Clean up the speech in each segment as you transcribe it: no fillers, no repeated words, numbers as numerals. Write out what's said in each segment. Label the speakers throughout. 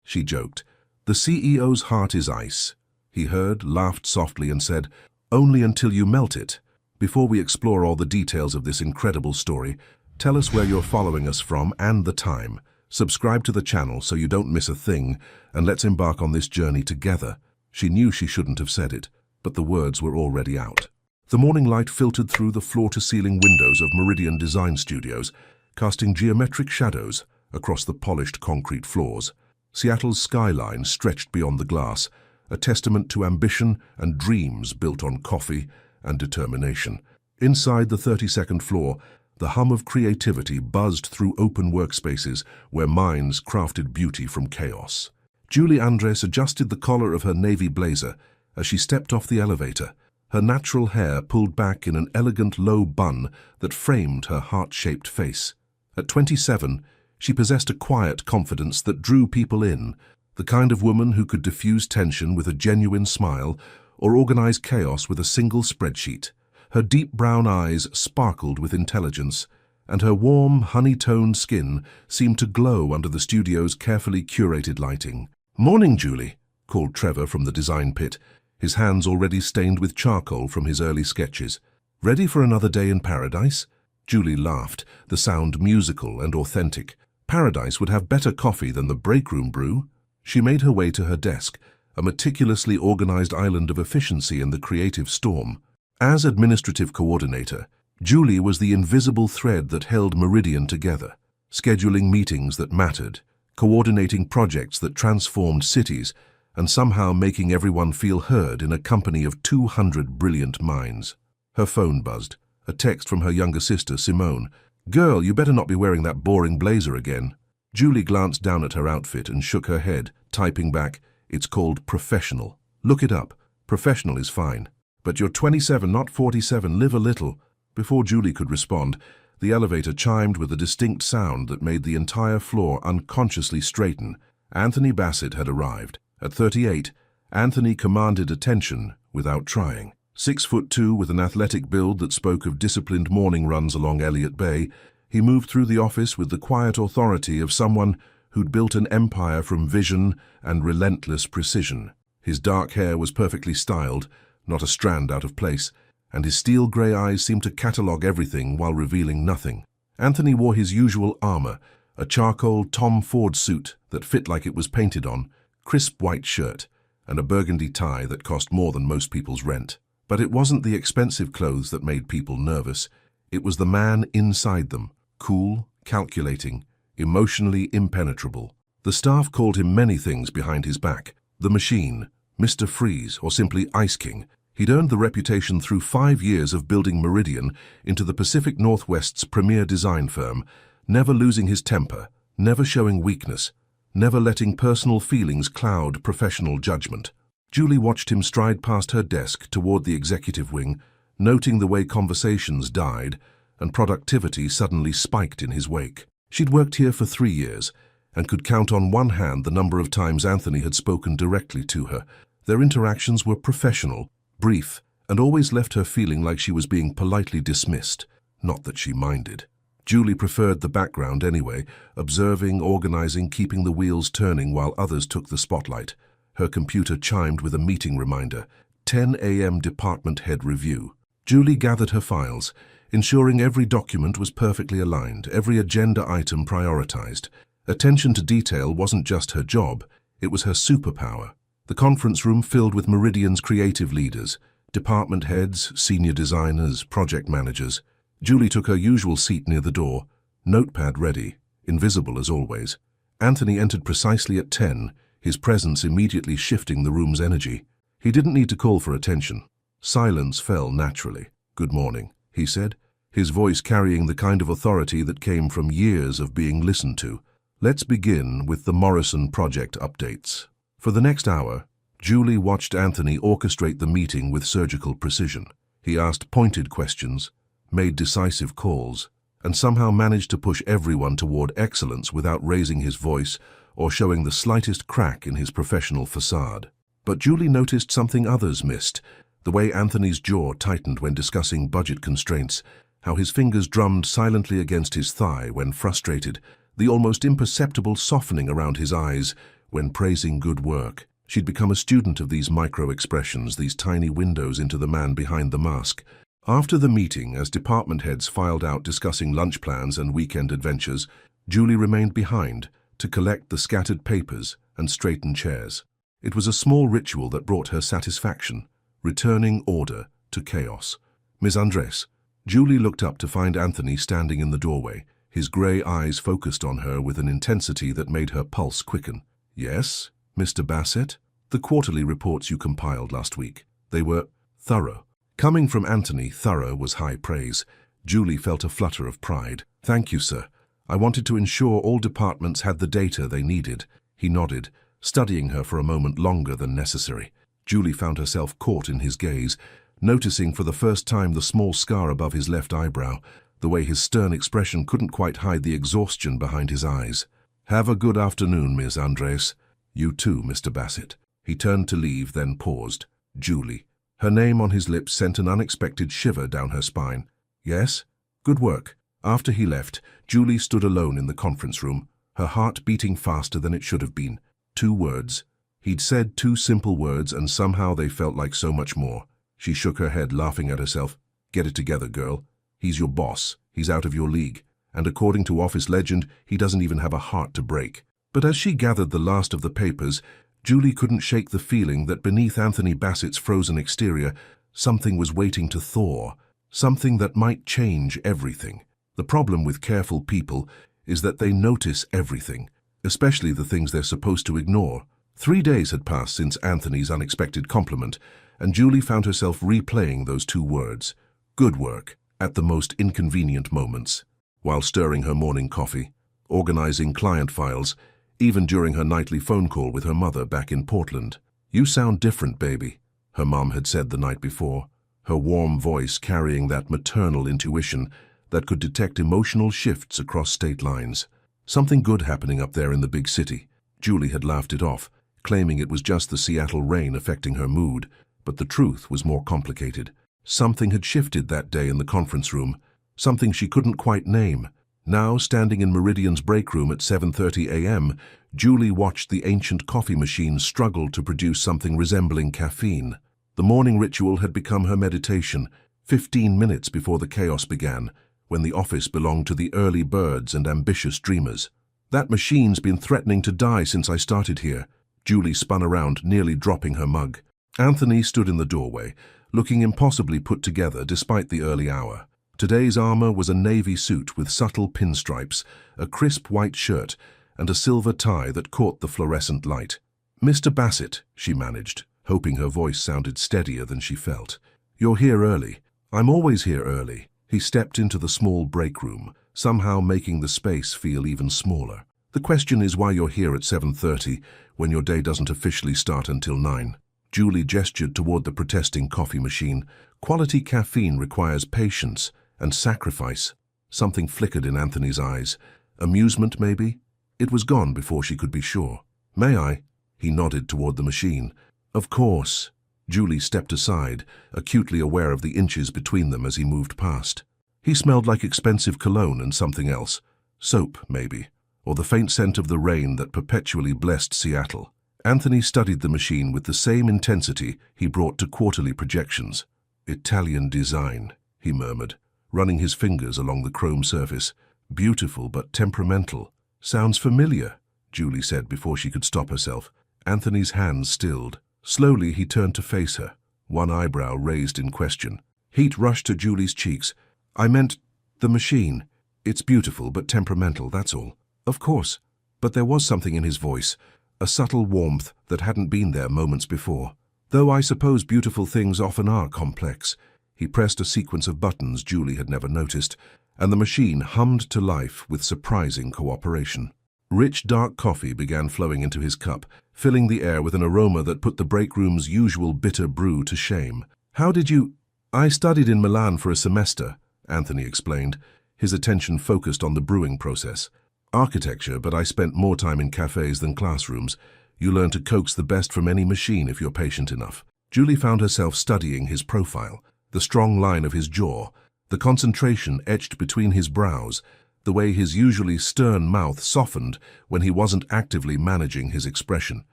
Speaker 1: she joked. "The CEO's heart is ice." He heard, laughed softly and said, "Only until you melt it." Before we explore all the details of this incredible story, tell us where you're following us from and the time. Subscribe to the channel so you don't miss a thing, and let's embark on this journey together. She knew she shouldn't have said it, but the words were already out. The morning light filtered through the floor-to-ceiling windows of Meridian Design Studios, casting geometric shadows across the polished concrete floors. Seattle's skyline stretched beyond the glass, a testament to ambition and dreams built on coffee and determination. Inside the 32nd floor, the hum of creativity buzzed through open workspaces where minds crafted beauty from chaos. Julie Andres adjusted the collar of her navy blazer as she stepped off the elevator, her natural hair pulled back in an elegant low bun that framed her heart-shaped face. At 27, she possessed a quiet confidence that drew people in, the kind of woman who could diffuse tension with a genuine smile or organize chaos with a single spreadsheet. Her deep brown eyes sparkled with intelligence, and her warm, honey-toned skin seemed to glow under the studio's carefully curated lighting. "Morning, Julie," called Trevor from the design pit, his hands already stained with charcoal from his early sketches. "Ready for another day in paradise?" Julie laughed, the sound musical and authentic. Paradise would have better coffee than the break room brew. She made her way to her desk, a meticulously organized island of efficiency in the creative storm. As administrative coordinator, Julie was the invisible thread that held Meridian together, scheduling meetings that mattered, coordinating projects that transformed cities, and somehow making everyone feel heard in a company of 200 brilliant minds. Her phone buzzed, a text from her younger sister, Simone. "Girl, you better not be wearing that boring blazer again." Julie glanced down at her outfit and shook her head, typing back, "It's called professional. Look it up. Professional is fine. But you're 27, not 47. Live a little." Before Julie could respond, the elevator chimed with a distinct sound that made the entire floor unconsciously straighten. Anthony Bassett had arrived. At 38, Anthony commanded attention without trying. 6'2", with an athletic build that spoke of disciplined morning runs along Elliott Bay, he moved through the office with the quiet authority of someone who'd built an empire from vision and relentless precision. His dark hair was perfectly styled, not a strand out of place, and his steel-grey eyes seemed to catalogue everything while revealing nothing. Anthony wore his usual armor, a charcoal Tom Ford suit that fit like it was painted on, crisp white shirt, and a burgundy tie that cost more than most people's rent. But it wasn't the expensive clothes that made people nervous. It was the man inside them, cool, calculating, emotionally impenetrable. The staff called him many things behind his back: the Machine, Mr. Freeze, or simply Ice King. He'd earned the reputation through 5 years of building Meridian into the Pacific Northwest's premier design firm, never losing his temper, never showing weakness, never letting personal feelings cloud professional judgment. Julie watched him stride past her desk toward the executive wing, noting the way conversations died and productivity suddenly spiked in his wake. She'd worked here for 3 years and could count on one hand the number of times Anthony had spoken directly to her. Their interactions were professional, brief, and always left her feeling like she was being politely dismissed. Not that she minded. Julie preferred the background anyway, observing, organizing, keeping the wheels turning while others took the spotlight. Her computer chimed with a meeting reminder, 10 a.m. department head review. Julie gathered her files, ensuring every document was perfectly aligned, every agenda item prioritized. Attention to detail wasn't just her job, it was her superpower. The conference room filled with Meridian's creative leaders, department heads, senior designers, project managers. Julie took her usual seat near the door, notepad ready, invisible as always. Anthony entered precisely at 10, his presence immediately shifting the room's energy. He didn't need to call for attention. Silence fell naturally. "Good morning," he said, his voice carrying the kind of authority that came from years of being listened to. "Let's begin with the Morrison project updates." For the next hour, Julie watched Anthony orchestrate the meeting with surgical precision. He asked pointed questions, made decisive calls, and somehow managed to push everyone toward excellence without raising his voice or showing the slightest crack in his professional facade. But Julie noticed something others missed, the way Anthony's jaw tightened when discussing budget constraints, how his fingers drummed silently against his thigh when frustrated, the almost imperceptible softening around his eyes when praising good work. She'd become a student of these micro-expressions, these tiny windows into the man behind the mask. After the meeting, as department heads filed out discussing lunch plans and weekend adventures, Julie remained behind to collect the scattered papers and straighten chairs. It was a small ritual that brought her satisfaction, returning order to chaos. "Ms. Andres." Julie looked up to find Anthony standing in the doorway, his grey eyes focused on her with an intensity that made her pulse quicken. "Yes, Mr. Bassett? The quarterly reports you compiled last week. They were thorough." Coming from Anthony, thorough was high praise. Julie felt a flutter of pride. "Thank you, sir. I wanted to ensure all departments had the data they needed." He nodded, studying her for a moment longer than necessary. Julie found herself caught in his gaze, noticing for the first time the small scar above his left eyebrow, the way his stern expression couldn't quite hide the exhaustion behind his eyes. "Have a good afternoon, Ms. Andres." "You too, Mr. Bassett." He turned to leave, then paused. "Julie." Her name on his lips sent an unexpected shiver down her spine. "Yes? Good work." After he left, Julie stood alone in the conference room, her heart beating faster than it should have been. 2 words. He'd said 2 simple words, and somehow they felt like so much more. She shook her head, laughing at herself. "Get it together, girl. He's your boss. He's out of your league. And according to office legend, he doesn't even have a heart to break." But as she gathered the last of the papers, Julie couldn't shake the feeling that beneath Anthony Bassett's frozen exterior, something was waiting to thaw, something that might change everything. The problem with careful people is that they notice everything, especially the things they're supposed to ignore. 3 days had passed since Anthony's unexpected compliment, and Julie found herself replaying those 2 words, "good work," at the most inconvenient moments, while stirring her morning coffee, organizing client files, even during her nightly phone call with her mother back in Portland. "You sound different, baby," her mom had said the night before, her warm voice carrying that maternal intuition that could detect emotional shifts across state lines. Something good happening up there in the big city. Julie had laughed it off, claiming it was just the Seattle rain affecting her mood, but the truth was more complicated. Something had shifted that day in the conference room, something she couldn't quite name. Now, standing in Meridian's break room at 7:30 a.m., Julie watched the ancient coffee machine struggle to produce something resembling caffeine. The morning ritual had become her meditation, 15 minutes before the chaos began, when the office belonged to the early birds and ambitious dreamers. "That machine's been threatening to die since I started here." Julie spun around, nearly dropping her mug. Anthony stood in the doorway, looking impossibly put together despite the early hour. Today's armor was a navy suit with subtle pinstripes, a crisp white shirt, and a silver tie that caught the fluorescent light. "Mr. Bassett," she managed, hoping her voice sounded steadier than she felt. "You're here early." "I'm always here early." He stepped into the small break room, somehow making the space feel even smaller. "The question is why you're here at 7:30 when your day doesn't officially start until 9. Julie gestured toward the protesting coffee machine. "Quality caffeine requires patience and sacrifice." Something flickered in Anthony's eyes. Amusement, maybe? It was gone before she could be sure. "May I?" He nodded toward the machine. "Of course." Julie stepped aside, acutely aware of the inches between them as he moved past. He smelled like expensive cologne and something else. Soap, maybe, or the faint scent of the rain that perpetually blessed Seattle. Anthony studied the machine with the same intensity he brought to quarterly projections. "Italian design," he murmured, running his fingers along the chrome surface. "Beautiful but temperamental." "Sounds familiar," Julie said before she could stop herself. Anthony's hands stilled. Slowly he turned to face her, one eyebrow raised in question. Heat rushed to Julie's cheeks. "I meant the machine. It's beautiful but temperamental, that's all." "Of course." But there was something in his voice, a subtle warmth that hadn't been there moments before. "Though I suppose beautiful things often are complex." He pressed a sequence of buttons Julie had never noticed, and the machine hummed to life with surprising cooperation. Rich, dark coffee began flowing into his cup, filling the air with an aroma that put the break room's usual bitter brew to shame. "How did you—" "I studied in Milan for a semester," Anthony explained, his attention focused on the brewing process. "Architecture, but I spent more time in cafes than classrooms. You learn to coax the best from any machine if you're patient enough." Julie found herself studying his profile, the strong line of his jaw, the concentration etched between his brows, the way his usually stern mouth softened when he wasn't actively managing his expression.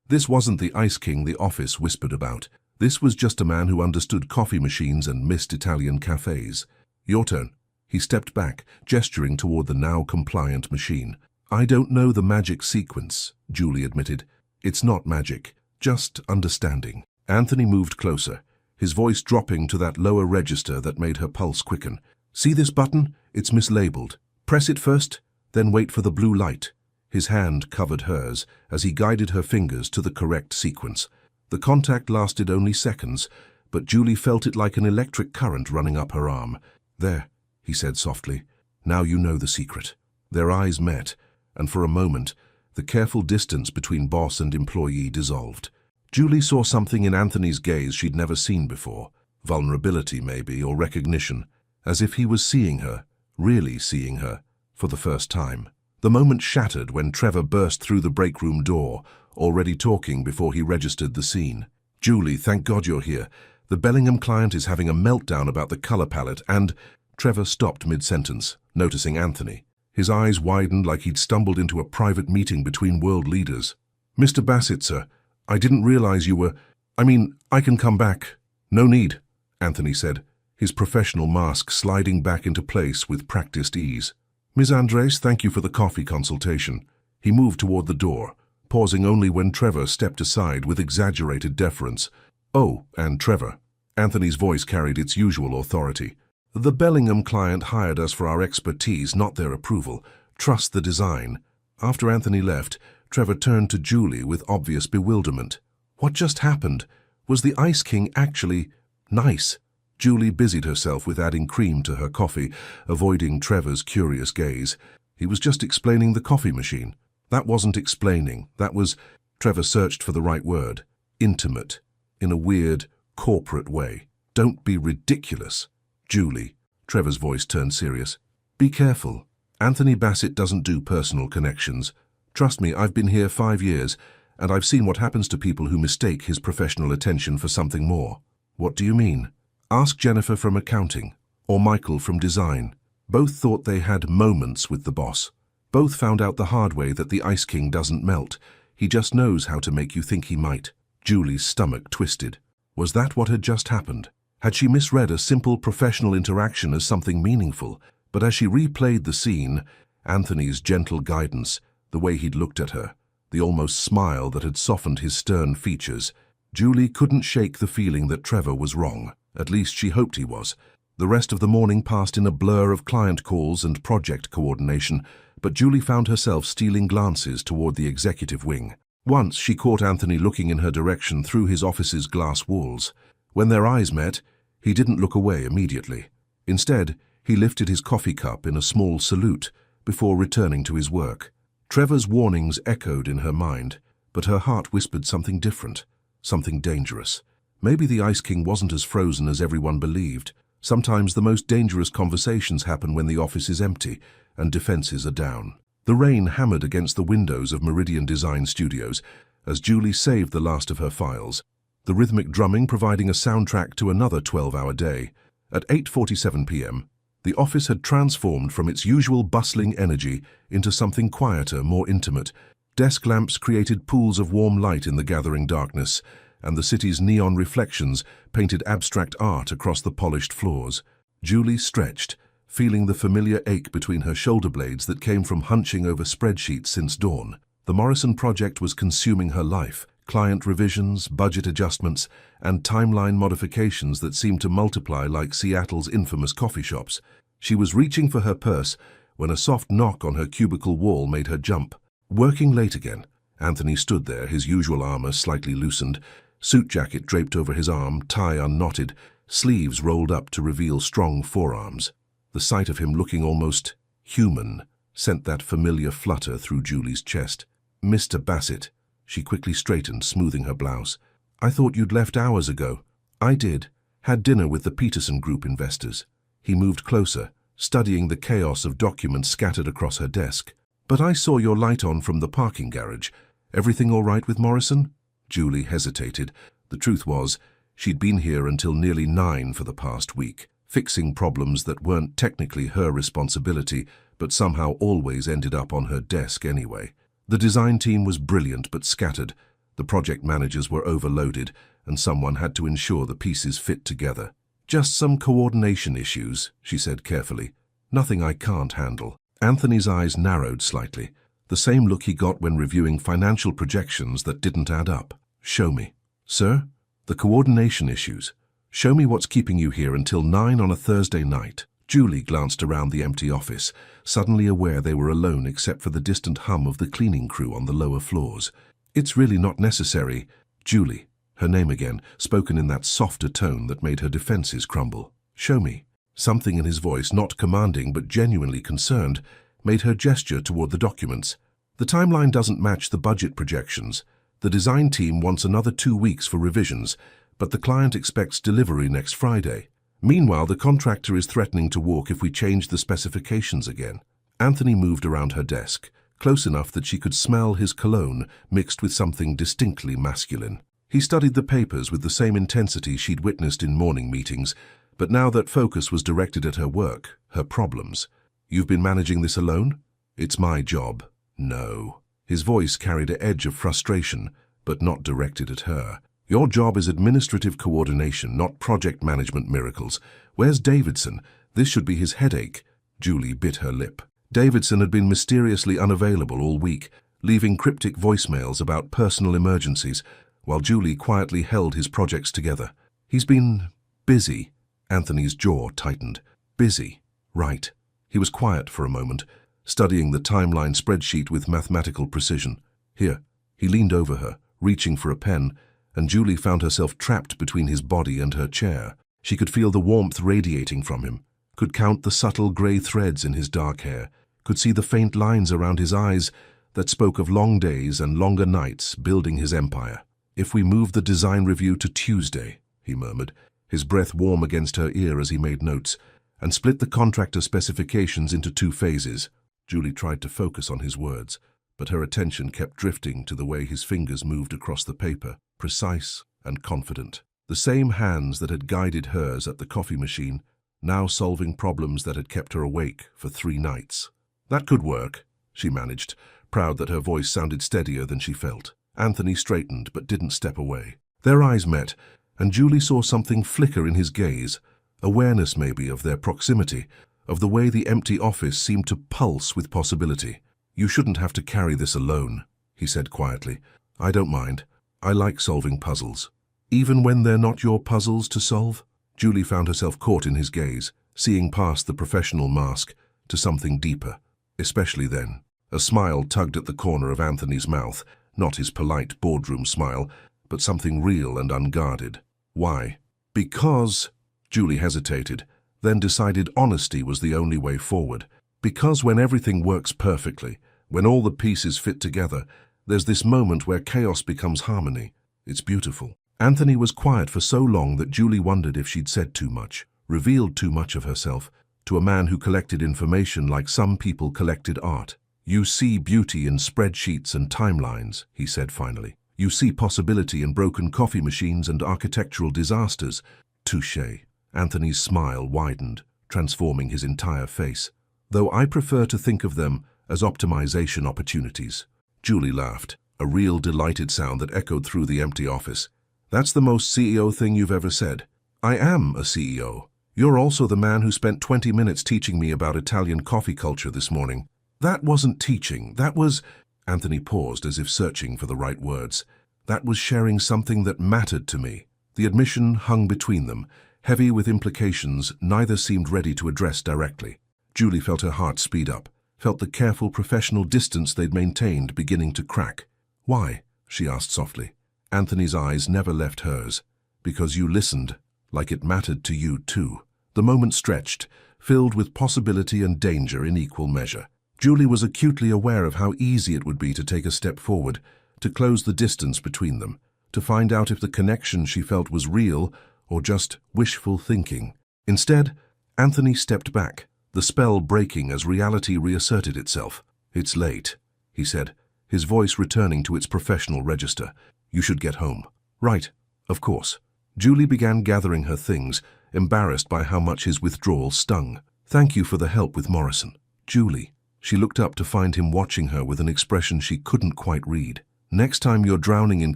Speaker 1: This wasn't the Ice King the office whispered about. This was just a man who understood coffee machines and missed Italian cafes. Your turn. He stepped back, gesturing toward the now compliant machine. I don't know the magic sequence, Julie admitted. It's not magic, just understanding. Anthony moved closer, his voice dropping to that lower register that made her pulse quicken. See this button? It's mislabeled. Press it first, then wait for the blue light. His hand covered hers as he guided her fingers to the correct sequence. The contact lasted only seconds, but Julie felt it like an electric current running up her arm. There, he said softly. Now you know the secret. Their eyes met, and for a moment, the careful distance between boss and employee dissolved. Julie saw something in Anthony's gaze she'd never seen before. Vulnerability, maybe, or recognition. As if he was seeing her, really seeing her, for the first time. The moment shattered when Trevor burst through the break room door, already talking before he registered the scene. Julie, thank God you're here. The Bellingham client is having a meltdown about the color palette and... Trevor stopped mid-sentence, noticing Anthony. His eyes widened like he'd stumbled into a private meeting between world leaders. Mr. Bassett, sir, I didn't realize you were... I can come back. No need, Anthony said, his professional mask sliding back into place with practiced ease. Ms. Andres, thank you for the coffee consultation. He moved toward the door, pausing only when Trevor stepped aside with exaggerated deference. Oh, and Trevor. Anthony's voice carried its usual authority. The Bellingham client hired us for our expertise, not their approval. Trust the design. After Anthony left, Trevor turned to Julie with obvious bewilderment. What just happened? Was the Ice King actually nice? Julie busied herself with adding cream to her coffee, avoiding Trevor's curious gaze. He was just explaining the coffee machine. That wasn't explaining. That was... Trevor searched for the right word. Intimate. In a weird, corporate way. Don't be ridiculous. Julie. Trevor's voice turned serious. Be careful. Anthony Bassett doesn't do personal connections. Trust me, I've been here 5 years, and I've seen what happens to people who mistake his professional attention for something more. What do you mean? Ask Jennifer from accounting, or Michael from design. Both thought they had moments with the boss. Both found out the hard way that the Ice King doesn't melt. He just knows how to make you think he might. Julie's stomach twisted. Was that what had just happened? Had she misread a simple professional interaction as something meaningful? But as she replayed the scene, Anthony's gentle guidance, the way he'd looked at her, the almost smile that had softened his stern features, Julie couldn't shake the feeling that Trevor was wrong. At least she hoped he was. The rest of the morning passed in a blur of client calls and project coordination, but Julie found herself stealing glances toward the executive wing. Once she caught Anthony looking in her direction through his office's glass walls. When their eyes met, he didn't look away immediately. Instead, he lifted his coffee cup in a small salute before returning to his work. Trevor's warnings echoed in her mind, but her heart whispered something different, something dangerous. Maybe the Ice King wasn't as frozen as everyone believed. Sometimes the most dangerous conversations happen when the office is empty and defenses are down. The rain hammered against the windows of Meridian Design Studios as Julie saved the last of her files, the rhythmic drumming providing a soundtrack to another 12-hour day. At 8:47 p.m., the office had transformed from its usual bustling energy into something quieter, more intimate. Desk lamps created pools of warm light in the gathering darkness, and the city's neon reflections painted abstract art across the polished floors. Julie stretched, feeling the familiar ache between her shoulder blades that came from hunching over spreadsheets since dawn. The Morrison project was consuming her life. Client revisions, budget adjustments, and timeline modifications that seemed to multiply like Seattle's infamous coffee shops. She was reaching for her purse when a soft knock on her cubicle wall made her jump. Working late again. Anthony stood there, his usual armor slightly loosened, suit jacket draped over his arm, tie unknotted, sleeves rolled up to reveal strong forearms. The sight of him looking almost human sent that familiar flutter through Julie's chest. Mr. Bassett. She quickly straightened, smoothing her blouse. I thought you'd left hours ago. I did. Had dinner with the Peterson Group investors. He moved closer, studying the chaos of documents scattered across her desk. But I saw your light on from the parking garage. Everything all right with Morrison? Julie hesitated. The truth was, she'd been here until nearly 9 for the past week, fixing problems that weren't technically her responsibility, but somehow always ended up on her desk anyway. The design team was brilliant but scattered. The project managers were overloaded, and someone had to ensure the pieces fit together. "Just some coordination issues," she said carefully. "Nothing I can't handle." Anthony's eyes narrowed slightly, the same look he got when reviewing financial projections that didn't add up. "Show me." "Sir? The coordination issues. Show me what's keeping you here until 9 on a Thursday night." Julie glanced around the empty office, suddenly aware they were alone except for the distant hum of the cleaning crew on the lower floors. "It's really not necessary." Julie, her name again, spoken in that softer tone that made her defenses crumble. "Show me." Something in his voice, not commanding but genuinely concerned, made her gesture toward the documents. "The timeline doesn't match the budget projections. The design team wants another 2 weeks for revisions, but the client expects delivery next Friday. Meanwhile, the contractor is threatening to walk if we change the specifications again." Anthony moved around her desk, close enough that she could smell his cologne mixed with something distinctly masculine. He studied the papers with the same intensity she'd witnessed in morning meetings, but now that focus was directed at her work, her problems. "You've been managing this alone?" "It's my job." "No." His voice carried an edge of frustration, but not directed at her. "Your job is administrative coordination, not project management miracles. Where's Davidson? This should be his headache." Julie bit her lip. Davidson had been mysteriously unavailable all week, leaving cryptic voicemails about personal emergencies, while Julie quietly held his projects together. "He's been busy." Anthony's jaw tightened. "Busy. Right." He was quiet for a moment, studying the timeline spreadsheet with mathematical precision. "Here." He leaned over her, reaching for a pen, and Julie found herself trapped between his body and her chair. She could feel the warmth radiating from him, could count the subtle grey threads in his dark hair, could see the faint lines around his eyes that spoke of long days and longer nights building his empire. "If we move the design review to Tuesday," he murmured, his breath warm against her ear as he made notes, "and split the contractor specifications into 2 phases. Julie tried to focus on his words, but her attention kept drifting to the way his fingers moved across the paper, precise and confident. The same hands that had guided hers at the coffee machine, now solving problems that had kept her awake for 3 nights. "That could work," she managed, proud that her voice sounded steadier than she felt. Anthony straightened but didn't step away. Their eyes met, and Julie saw something flicker in his gaze, awareness maybe of their proximity, of the way the empty office seemed to pulse with possibility. "You shouldn't have to carry this alone," he said quietly. "I don't mind. I like solving puzzles." "Even when they're not your puzzles to solve?" Julie found herself caught in his gaze, seeing past the professional mask to something deeper, especially then. A smile tugged at the corner of Anthony's mouth, not his polite boardroom smile, but something real and unguarded. "Why?" "Because," Julie hesitated, then decided honesty was the only way forward. "Because when everything works perfectly, when all the pieces fit together, there's this moment where chaos becomes harmony. It's beautiful." Anthony was quiet for so long that Julie wondered if she'd said too much, revealed too much of herself, to a man who collected information like some people collected art. "You see beauty in spreadsheets and timelines," he said finally. "You see possibility in broken coffee machines and architectural disasters." "Touché." Anthony's smile widened, transforming his entire face. "Though I prefer to think of them as optimization opportunities." Julie laughed, a real delighted sound that echoed through the empty office. "That's the most CEO thing you've ever said." "I am a CEO. You're also the man who spent 20 minutes teaching me about Italian coffee culture this morning." "That wasn't teaching, that was—" Anthony paused as if searching for the right words. "That was sharing something that mattered to me." The admission hung between them, heavy with implications neither seemed ready to address directly. Julie felt her heart speed up, felt the careful professional distance they'd maintained beginning to crack. "Why?" she asked softly. Anthony's eyes never left hers. "Because you listened, like it mattered to you too." The moment stretched, filled with possibility and danger in equal measure. Julie was acutely aware of how easy it would be to take a step forward, to close the distance between them, to find out if the connection she felt was real or just wishful thinking. Instead, Anthony stepped back, the spell breaking as reality reasserted itself. "It's late," he said, his voice returning to its professional register. "You should get home." "Right, of course." Julie began gathering her things, embarrassed by how much his withdrawal stung. "Thank you for the help with Morrison." Julie. She looked up to find him watching her with an expression she couldn't quite read. Next time you're drowning in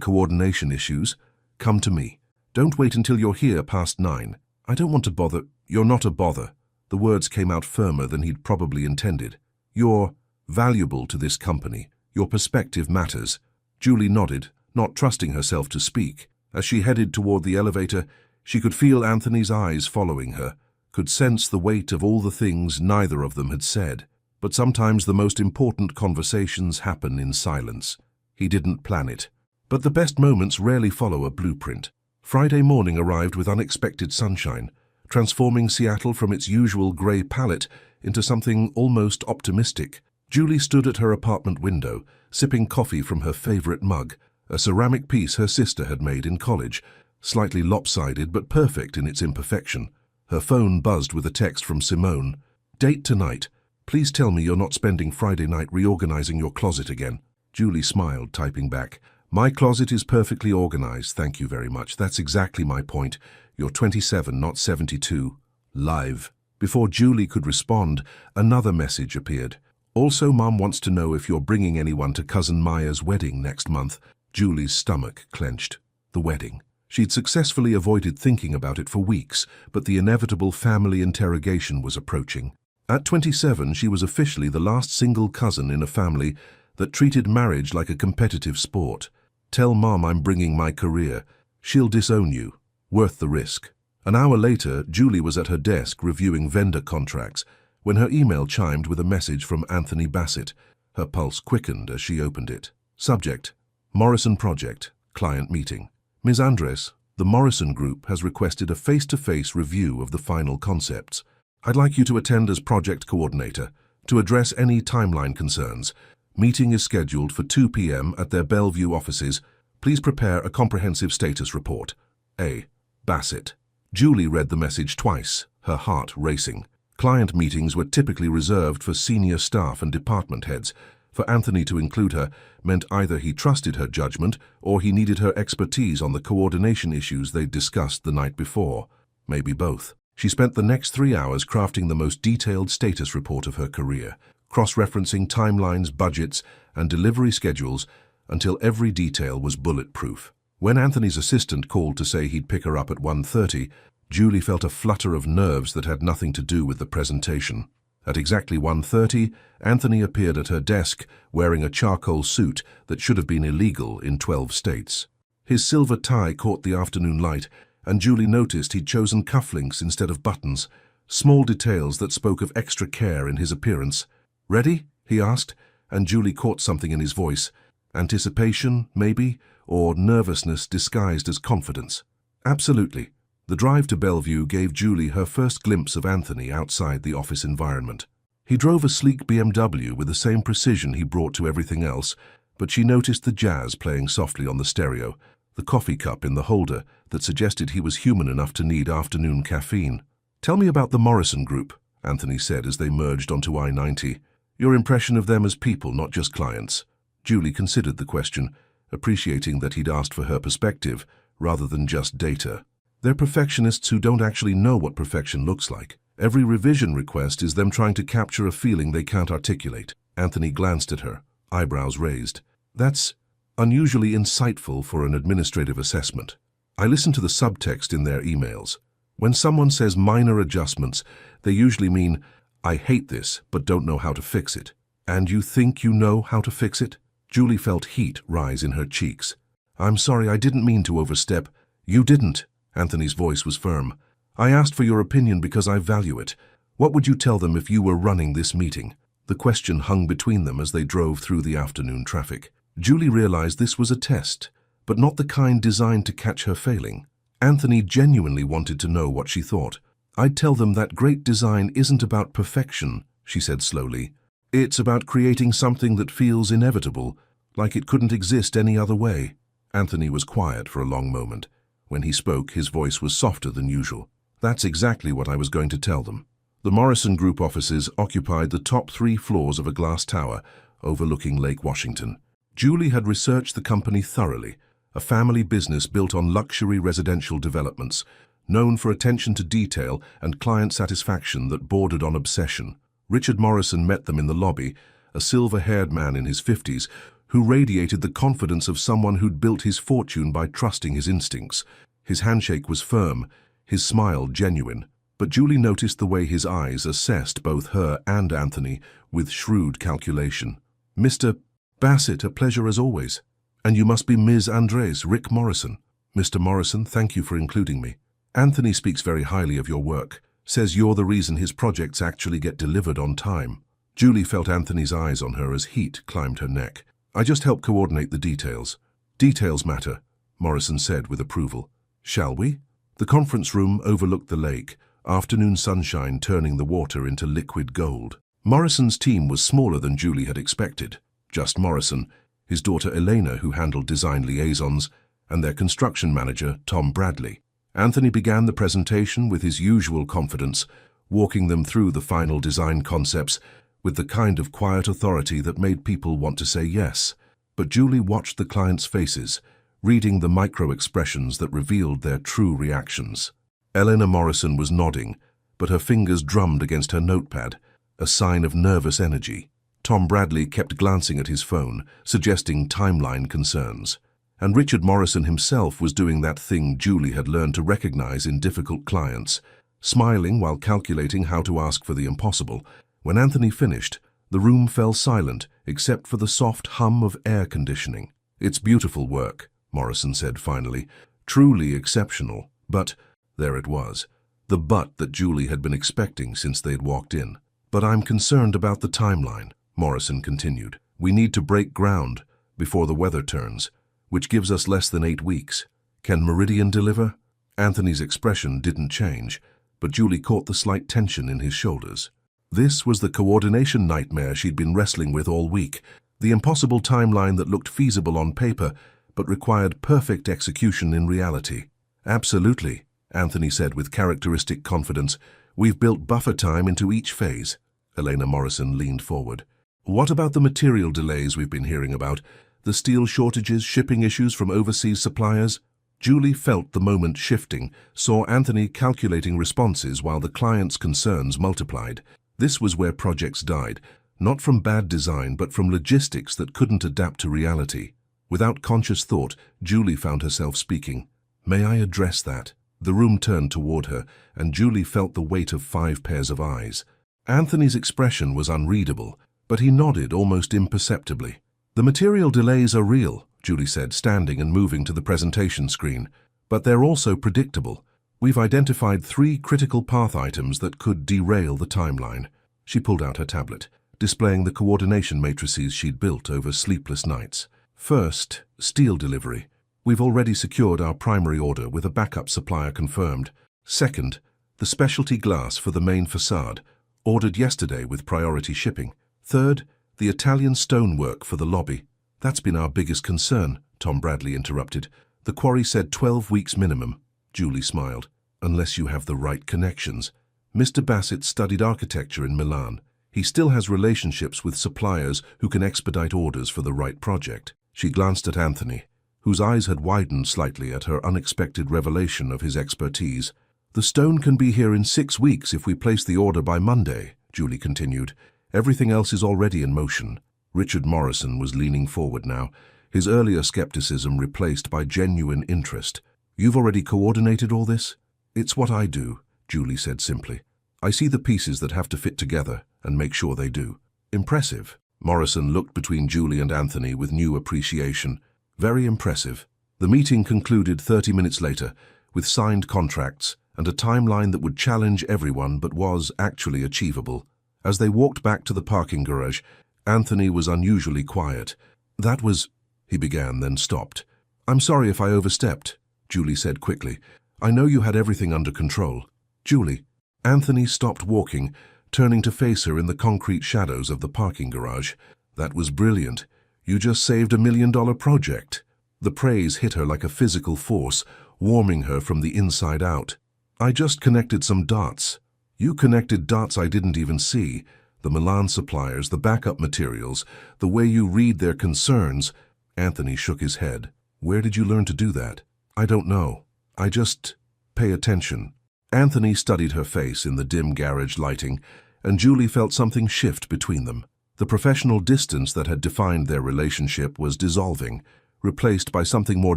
Speaker 1: coordination issues, come to me. Don't wait until you're here past 9. I don't want to bother. You're not a bother. The words came out firmer than he'd probably intended. You're valuable to this company. Your perspective matters. Julie nodded, not trusting herself to speak. As she headed toward the elevator, she could feel Anthony's eyes following her, could sense the weight of all the things neither of them had said. But sometimes the most important conversations happen in silence. He didn't plan it. But the best moments rarely follow a blueprint. Friday morning arrived with unexpected sunshine, transforming Seattle from its usual grey palette into something almost optimistic. Julie stood at her apartment window, sipping coffee from her favorite mug, a ceramic piece her sister had made in college, slightly lopsided but perfect in its imperfection. Her phone buzzed with a text from Simone. Date tonight. Please tell me you're not spending Friday night reorganizing your closet again. Julie smiled, typing back. My closet is perfectly organized, thank you very much. That's exactly my point. You're 27, not 72. Live. Before Julie could respond, another message appeared. Also, Mom wants to know if you're bringing anyone to Cousin Maya's wedding next month. Julie's stomach clenched. The wedding. She'd successfully avoided thinking about it for weeks, but the inevitable family interrogation was approaching. At 27, she was officially the last single cousin in a family that treated marriage like a competitive sport. Tell Mom I'm bringing my career. She'll disown you. Worth the risk. An hour later, Julie was at her desk reviewing vendor contracts when her email chimed with a message from Anthony Bassett. Her pulse quickened as she opened it. Subject: Morrison Project, Client Meeting. Ms. Andres, the Morrison Group has requested a face-to-face review of the final concepts. I'd like you to attend as project coordinator to address any timeline concerns. Meeting is scheduled for 2 p.m. at their Bellevue offices. Please prepare a comprehensive status report. A. Bassett. Julie read the message twice, her heart racing. Client meetings were typically reserved for senior staff and department heads. For Anthony to include her meant either he trusted her judgment or he needed her expertise on the coordination issues they'd discussed the night before. Maybe both. She spent the next 3 hours crafting the most detailed status report of her career, cross-referencing timelines, budgets, and delivery schedules until every detail was bulletproof. When Anthony's assistant called to say he'd pick her up at 1:30, Julie felt a flutter of nerves that had nothing to do with the presentation. At exactly 1:30, Anthony appeared at her desk wearing a charcoal suit that should have been illegal in 12 states. His silver tie caught the afternoon light, and Julie noticed he'd chosen cufflinks instead of buttons, small details that spoke of extra care in his appearance. Ready? He asked, and Julie caught something in his voice. Anticipation, maybe, or nervousness disguised as confidence. Absolutely. The drive to Bellevue gave Julie her first glimpse of Anthony outside the office environment. He drove a sleek BMW with the same precision he brought to everything else, but she noticed the jazz playing softly on the stereo, the coffee cup in the holder that suggested he was human enough to need afternoon caffeine. Tell me about the Morrison Group, Anthony said as they merged onto I-90. Your impression of them as people, not just clients. Julie considered the question, appreciating that he'd asked for her perspective rather than just data. They're perfectionists who don't actually know what perfection looks like. Every revision request is them trying to capture a feeling they can't articulate. Anthony glanced at her, eyebrows raised. That's unusually insightful for an administrative assessment. I listen to the subtext in their emails. When someone says minor adjustments, they usually mean, I hate this, but don't know how to fix it. And you think you know how to fix it? Julie felt heat rise in her cheeks. I'm sorry, I didn't mean to overstep. You didn't. Anthony's voice was firm. I asked for your opinion because I value it. What would you tell them if you were running this meeting? The question hung between them as they drove through the afternoon traffic. Julie realized this was a test, but not the kind designed to catch her failing. Anthony genuinely wanted to know what she thought. I'd tell them that great design isn't about perfection, she said slowly. It's about creating something that feels inevitable, like it couldn't exist any other way. Anthony was quiet for a long moment. When he spoke, his voice was softer than usual. That's exactly what I was going to tell them. The Morrison Group offices occupied the top 3 floors of a glass tower overlooking Lake Washington. Julie had researched the company thoroughly, a family business built on luxury residential developments, known for attention to detail and client satisfaction that bordered on obsession. Richard Morrison met them in the lobby, a silver-haired man in his 50s, who radiated the confidence of someone who'd built his fortune by trusting his instincts. His handshake was firm, his smile genuine, but Julie noticed the way his eyes assessed both her and Anthony with shrewd calculation. "Mr. Bassett, a pleasure as always. And you must be Ms. Andres, Rick Morrison." "Mr. Morrison, thank you for including me. Anthony speaks very highly of your work, says you're the reason his projects actually get delivered on time." Julie felt Anthony's eyes on her as heat climbed her neck. "I just help coordinate the details." "Details matter," Morrison said with approval. "Shall we?" The conference room overlooked the lake, afternoon sunshine turning the water into liquid gold. Morrison's team was smaller than Julie had expected. Just Morrison, his daughter Elena, who handled design liaisons, and their construction manager, Tom Bradley. Anthony began the presentation with his usual confidence, walking them through the final design concepts with the kind of quiet authority that made people want to say yes. But Julie watched the clients' faces, reading the micro-expressions that revealed their true reactions. Elena Morrison was nodding, but her fingers drummed against her notepad, a sign of nervous energy. Tom Bradley kept glancing at his phone, suggesting timeline concerns. And Richard Morrison himself was doing that thing Julie had learned to recognize in difficult clients, smiling while calculating how to ask for the impossible. When Anthony finished, the room fell silent except for the soft hum of air conditioning. "It's beautiful work," Morrison said finally. "Truly exceptional." But there it was, the but that Julie had been expecting since they'd walked in. "But I'm concerned about the timeline," Morrison continued. "We need to break ground before the weather turns, which gives us less than 8 weeks. Can Meridian deliver?" Anthony's expression didn't change, but Julie caught the slight tension in his shoulders. This was the coordination nightmare she'd been wrestling with all week, the impossible timeline that looked feasible on paper but required perfect execution in reality. "Absolutely," Anthony said with characteristic confidence. "We've built buffer time into each phase." Elena Morrison leaned forward. "What about the material delays we've been hearing about? The steel shortages, shipping issues from overseas suppliers?" Julie felt the moment shifting, saw Anthony calculating responses while the client's concerns multiplied. This was where projects died, not from bad design but from logistics that couldn't adapt to reality. Without conscious thought, Julie found herself speaking. "May I address that?" The room turned toward her, and Julie felt the weight of 5 pairs of eyes. Anthony's expression was unreadable, but he nodded almost imperceptibly. "The material delays are real," Julie said, standing and moving to the presentation screen. "But they're also predictable. We've identified 3 critical path items that could derail the timeline." She pulled out her tablet, displaying the coordination matrices she'd built over sleepless nights. "First, steel delivery. We've already secured our primary order with a backup supplier confirmed. Second, the specialty glass for the main facade, ordered yesterday with priority shipping. Third, the Italian stonework for the lobby." "That's been our biggest concern," Tom Bradley interrupted. "The quarry said 12 weeks minimum." Julie smiled. "Unless you have the right connections." Mr. Bassett studied architecture in Milan. He still has relationships with suppliers who can expedite orders for the right project. She glanced at Anthony, whose eyes had widened slightly at her unexpected revelation of his expertise. "The stone can be here in 6 weeks if we place the order by Monday," Julie continued. "Everything else is already in motion." Richard Morrison was leaning forward now, his earlier skepticism replaced by genuine interest. "You've already coordinated all this?" "It's what I do," Julie said simply. "I see the pieces that have to fit together and make sure they do." "Impressive." Morrison looked between Julie and Anthony with new appreciation. "Very impressive." The meeting concluded 30 minutes later, with signed contracts and a timeline that would challenge everyone but was actually achievable. As they walked back to the parking garage, Anthony was unusually quiet. "That was—" he began, then stopped. "I'm sorry if I overstepped," Julie said quickly. "I know you had everything under control." "Julie." Anthony stopped walking, turning to face her in the concrete shadows of the parking garage. "That was brilliant. You just saved $1 million project." The praise hit her like a physical force, warming her from the inside out. "I just connected some dots." "You connected dots I didn't even see. The Milan suppliers, the backup materials, the way you read their concerns." Anthony shook his head. "Where did you learn to do that?" "I don't know. I just pay attention." Anthony studied her face in the dim garage lighting, and Julie felt something shift between them. The professional distance that had defined their relationship was dissolving, replaced by something more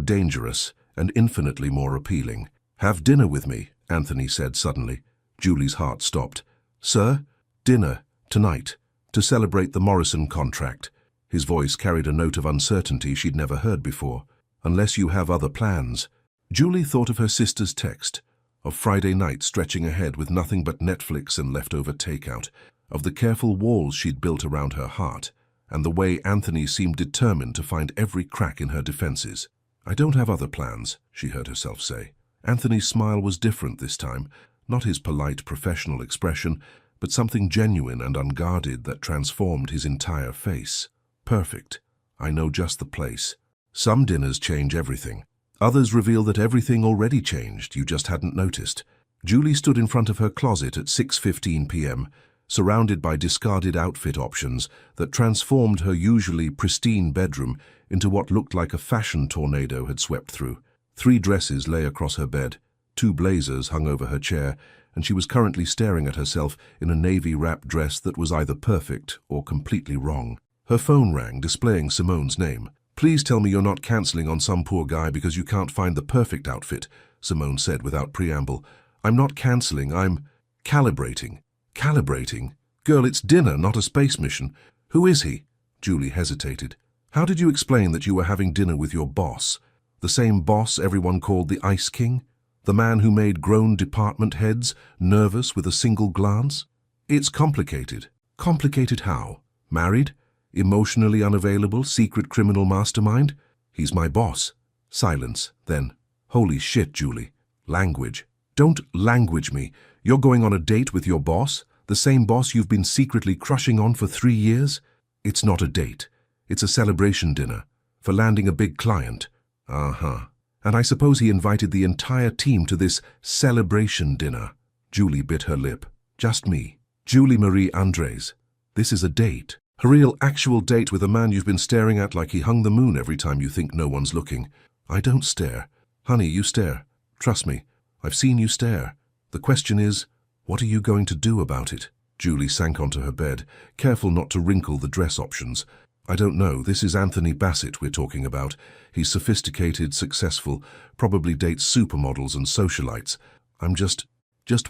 Speaker 1: dangerous and infinitely more appealing. "Have dinner with me," Anthony said suddenly. Julie's heart stopped. "Sir? Dinner, tonight, to celebrate the Morrison contract." His voice carried a note of uncertainty she'd never heard before. "Unless you have other plans." Julie thought of her sister's text, of Friday night stretching ahead with nothing but Netflix and leftover takeout, of the careful walls she'd built around her heart, and the way Anthony seemed determined to find every crack in her defenses. "I don't have other plans," she heard herself say. Anthony's smile was different this time, not his polite professional expression, but something genuine and unguarded that transformed his entire face. "Perfect. I know just the place." Some dinners change everything. Others reveal that everything already changed, you just hadn't noticed. Julie stood in front of her closet at 6:15 p.m., surrounded by discarded outfit options that transformed her usually pristine bedroom into what looked like a fashion tornado had swept through. 3 dresses lay across her bed, 2 blazers hung over her chair, and she was currently staring at herself in a navy-wrapped dress that was either perfect or completely wrong. Her phone rang, displaying Simone's name. "Please tell me you're not cancelling on some poor guy because you can't find the perfect outfit," Simone said without preamble. "I'm not cancelling, I'm calibrating." "Calibrating? Girl, it's dinner, not a space mission. Who is he?" Julie hesitated. "How did you explain that you were having dinner with your boss? The same boss everyone called the Ice King? The man who made grown department heads nervous with a single glance?" "It's complicated." "Complicated how? Married? Emotionally unavailable, secret criminal mastermind?" "He's my boss." Silence, then. "Holy shit, Julie. Language." "Don't language me. You're going on a date with your boss? The same boss you've been secretly crushing on for 3 years?" "It's not a date. It's a celebration dinner. For landing a big client." "Uh-huh. And I suppose he invited the entire team to this celebration dinner." Julie bit her lip. "Just me. Julie Marie Andres. This is a date. A real, actual date with a man you've been staring at like he hung the moon every time you think no one's looking." "I don't stare. Honey, you stare. Trust me. I've seen you stare. The question is, what are you going to do about it?" Julie sank onto her bed, careful not to wrinkle the dress options. "I don't know. This is Anthony Bassett we're talking about. He's sophisticated, successful, probably dates supermodels and socialites. I'm just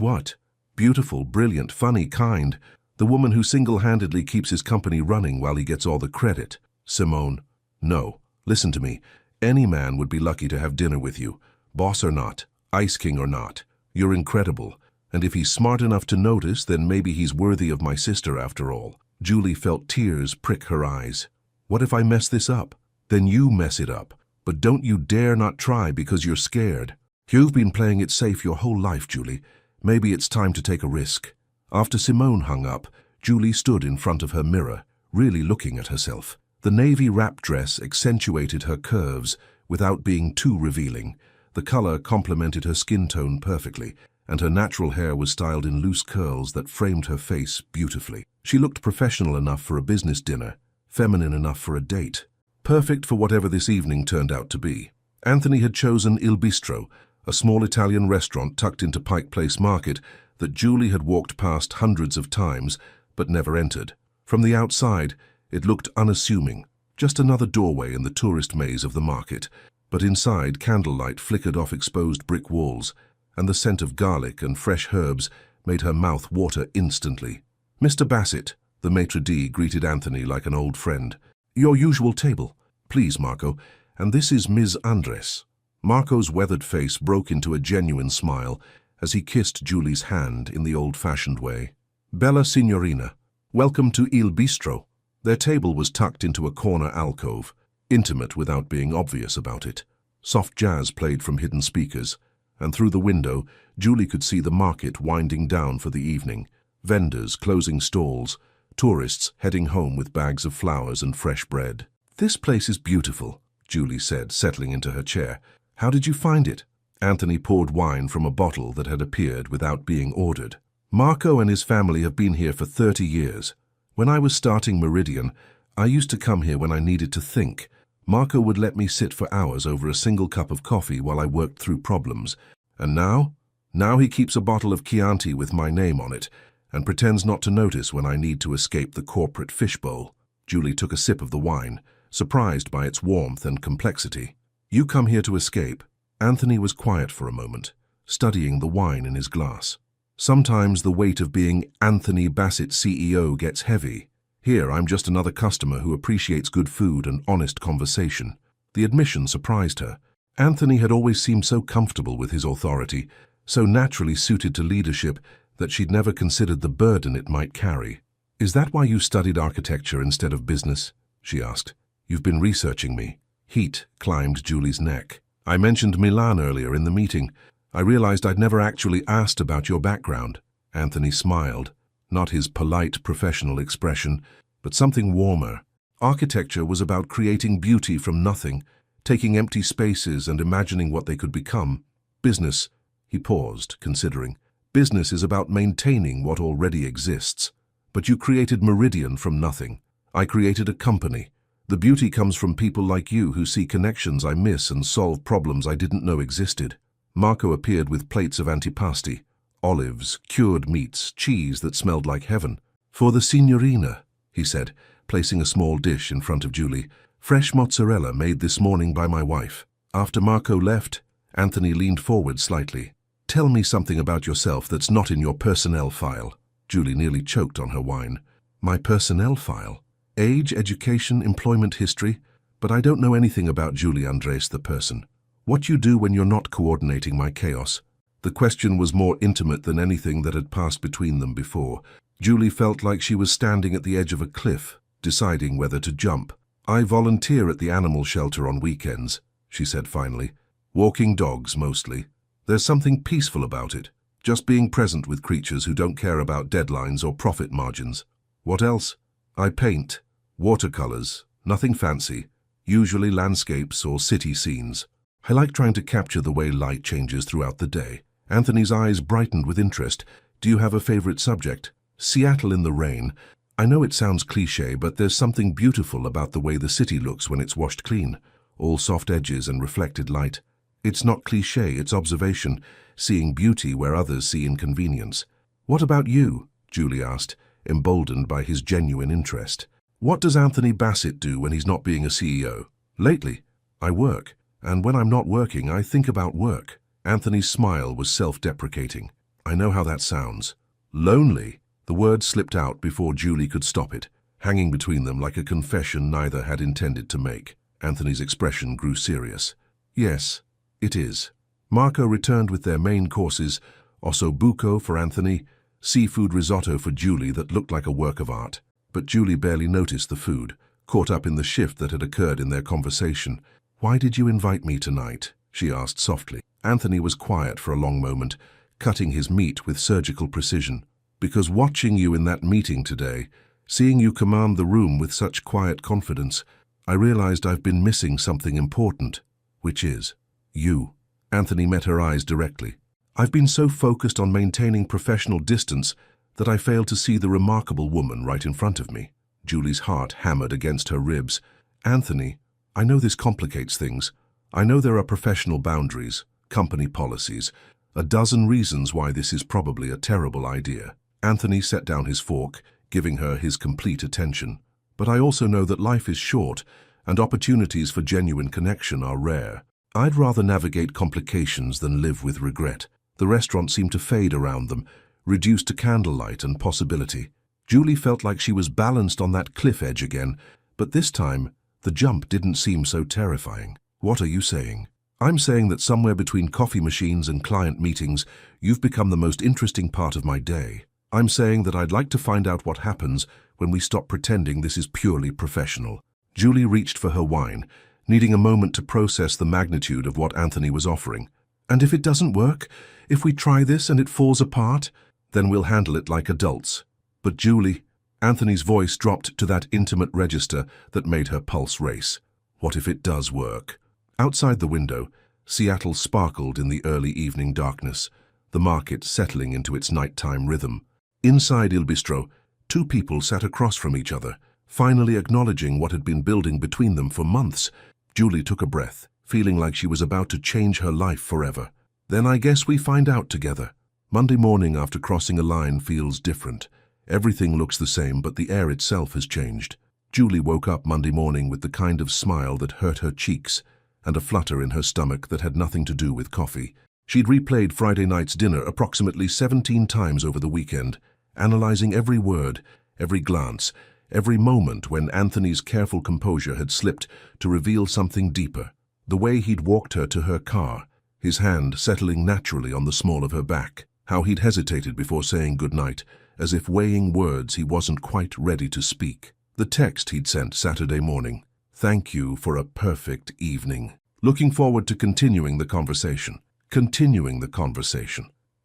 Speaker 1: what? Beautiful, brilliant, funny, kind. The woman who single-handedly keeps his company running while he gets all the credit." "Simone, no. Listen to me. Any man would be lucky to have dinner with you. Boss or not, Ice King or not. You're incredible. And if he's smart enough to notice, then maybe he's worthy of my sister after all." Julie felt tears prick her eyes. "What if I mess this up?" "Then you mess it up. But don't you dare not try because you're scared. You've been playing it safe your whole life, Julie. Maybe it's time to take a risk." After Simone hung up, Julie stood in front of her mirror, really looking at herself. The navy wrap dress accentuated her curves without being too revealing. The color complemented her skin tone perfectly, and her natural hair was styled in loose curls that framed her face beautifully. She looked professional enough for a business dinner, feminine enough for a date. Perfect for whatever this evening turned out to be. Anthony had chosen Il Bistro, a small Italian restaurant tucked into Pike Place Market that Julie had walked past hundreds of times but never entered. From the outside, it looked unassuming, just another doorway in the tourist maze of the market. But inside, candlelight flickered off exposed brick walls, and the scent of garlic and fresh herbs made her mouth water instantly. "Mr. Bassett," the maitre d' greeted Anthony like an old friend. "Your usual table. Please, Marco. And this is Ms. Andres." Marco's weathered face broke into a genuine smile as he kissed Julie's hand in the old-fashioned way. "Bella Signorina, welcome to Il Bistro." Their table was tucked into a corner alcove, intimate without being obvious about it. Soft jazz played from hidden speakers, and through the window, Julie could see the market winding down for the evening, vendors closing stalls, tourists heading home with bags of flowers and fresh bread. "This place is beautiful," Julie said, settling into her chair. "How did you find it?" Anthony poured wine from a bottle that had appeared without being ordered. "Marco and his family have been here for 30 years. When I was starting Meridian, I used to come here when I needed to think. Marco would let me sit for hours over a single cup of coffee while I worked through problems. And now? Now he keeps a bottle of Chianti with my name on it, and pretends not to notice when I need to escape the corporate fishbowl. Julie took a sip of the wine, surprised by its warmth and complexity. You come here to escape. Anthony was quiet for a moment, studying the wine in his glass. Sometimes the weight of being Anthony Bassett CEO gets heavy. Here, I'm just another customer who appreciates good food and honest conversation. The admission surprised her. Anthony had always seemed so comfortable with his authority, so naturally suited to leadership, that she'd never considered the burden it might carry. "Is that why you studied architecture instead of business?" she asked. "You've been researching me." Heat climbed Julie's neck. "I mentioned Milan earlier in the meeting. I realized I'd never actually asked about your background." Anthony smiled, not his polite professional expression, but something warmer. Architecture was about creating beauty from nothing, taking empty spaces and imagining what they could become. Business, he paused, considering. Business is about maintaining what already exists. But you created Meridian from nothing. I created a company. The beauty comes from people like you who see connections I miss and solve problems I didn't know existed. Marco appeared with plates of antipasti, olives, cured meats, cheese that smelled like heaven. "For the signorina," he said, placing a small dish in front of Julie. "Fresh mozzarella made this morning by my wife." After Marco left, Anthony leaned forward slightly. "Tell me something about yourself that's not in your personnel file." Julie nearly choked on her wine. "My personnel file? Age, education, employment history? But I don't know anything about Julie Andres the person. What you do when you're not coordinating my chaos?" The question was more intimate than anything that had passed between them before. Julie felt like she was standing at the edge of a cliff, deciding whether to jump. "I volunteer at the animal shelter on weekends," she said finally. "Walking dogs, mostly. There's something peaceful about it, just being present with creatures who don't care about deadlines or profit margins." "What else?" "I paint. Watercolors. Nothing fancy. Usually landscapes or city scenes. I like trying to capture the way light changes throughout the day." Anthony's eyes brightened with interest. "Do you have a favorite subject?" "Seattle in the rain. I know it sounds cliché, but there's something beautiful about the way the city looks when it's washed clean. All soft edges and reflected light. It's not cliché, it's observation, seeing beauty where others see inconvenience." "What about you?" Julie asked, emboldened by his genuine interest. "What does Anthony Bassett do when he's not being a CEO?" "Lately, I work. And when I'm not working, I think about work." Anthony's smile was self-deprecating. "I know how that sounds. Lonely." The word slipped out before Julie could stop it, hanging between them like a confession neither had intended to make. Anthony's expression grew serious. "Yes, it is." Marco returned with their main courses, ossobuco for Anthony, seafood risotto for Julie that looked like a work of art. But Julie barely noticed the food, caught up in the shift that had occurred in their conversation. "Why did you invite me tonight?" she asked softly. Anthony was quiet for a long moment, cutting his meat with surgical precision. "Because watching you in that meeting today, seeing you command the room with such quiet confidence, I realized I've been missing something important, which is you." Anthony met her eyes directly. "I've been so focused on maintaining professional distance that I failed to see the remarkable woman right in front of me." Julie's heart hammered against her ribs. "Anthony, I know this complicates things. I know there are professional boundaries, company policies, a dozen reasons why this is probably a terrible idea." Anthony set down his fork, giving her his complete attention. "But I also know that life is short, and opportunities for genuine connection are rare. I'd rather navigate complications than live with regret." The restaurant seemed to fade around them, reduced to candlelight and possibility. Julie felt like she was balanced on that cliff edge again, but this time, the jump didn't seem so terrifying. "What are you saying?" "I'm saying that somewhere between coffee machines and client meetings, you've become the most interesting part of my day. I'm saying that I'd like to find out what happens when we stop pretending this is purely professional." Julie reached for her wine, needing a moment to process the magnitude of what Anthony was offering. "And if it doesn't work, if we try this and it falls apart, then we'll handle it like adults." "But Julie," Anthony's voice dropped to that intimate register that made her pulse race. "What if it does work?" Outside the window, Seattle sparkled in the early evening darkness, the market settling into its nighttime rhythm. Inside Il Bistro, two people sat across from each other, finally acknowledging what had been building between them for months. Julie took a breath, feeling like she was about to change her life forever. "Then I guess we find out together." Monday morning after crossing a line feels different. Everything looks the same, but the air itself has changed. Julie woke up Monday morning with the kind of smile that hurt her cheeks and a flutter in her stomach that had nothing to do with coffee. She'd replayed Friday night's dinner approximately 17 times over the weekend, analyzing every word, every glance, every moment when Anthony's careful composure had slipped to reveal something deeper. The way he'd walked her to her car, his hand settling naturally on the small of her back. How he'd hesitated before saying goodnight, as if weighing words he wasn't quite ready to speak. The text he'd sent Saturday morning. Thank you for a perfect evening. Looking forward to continuing the conversation.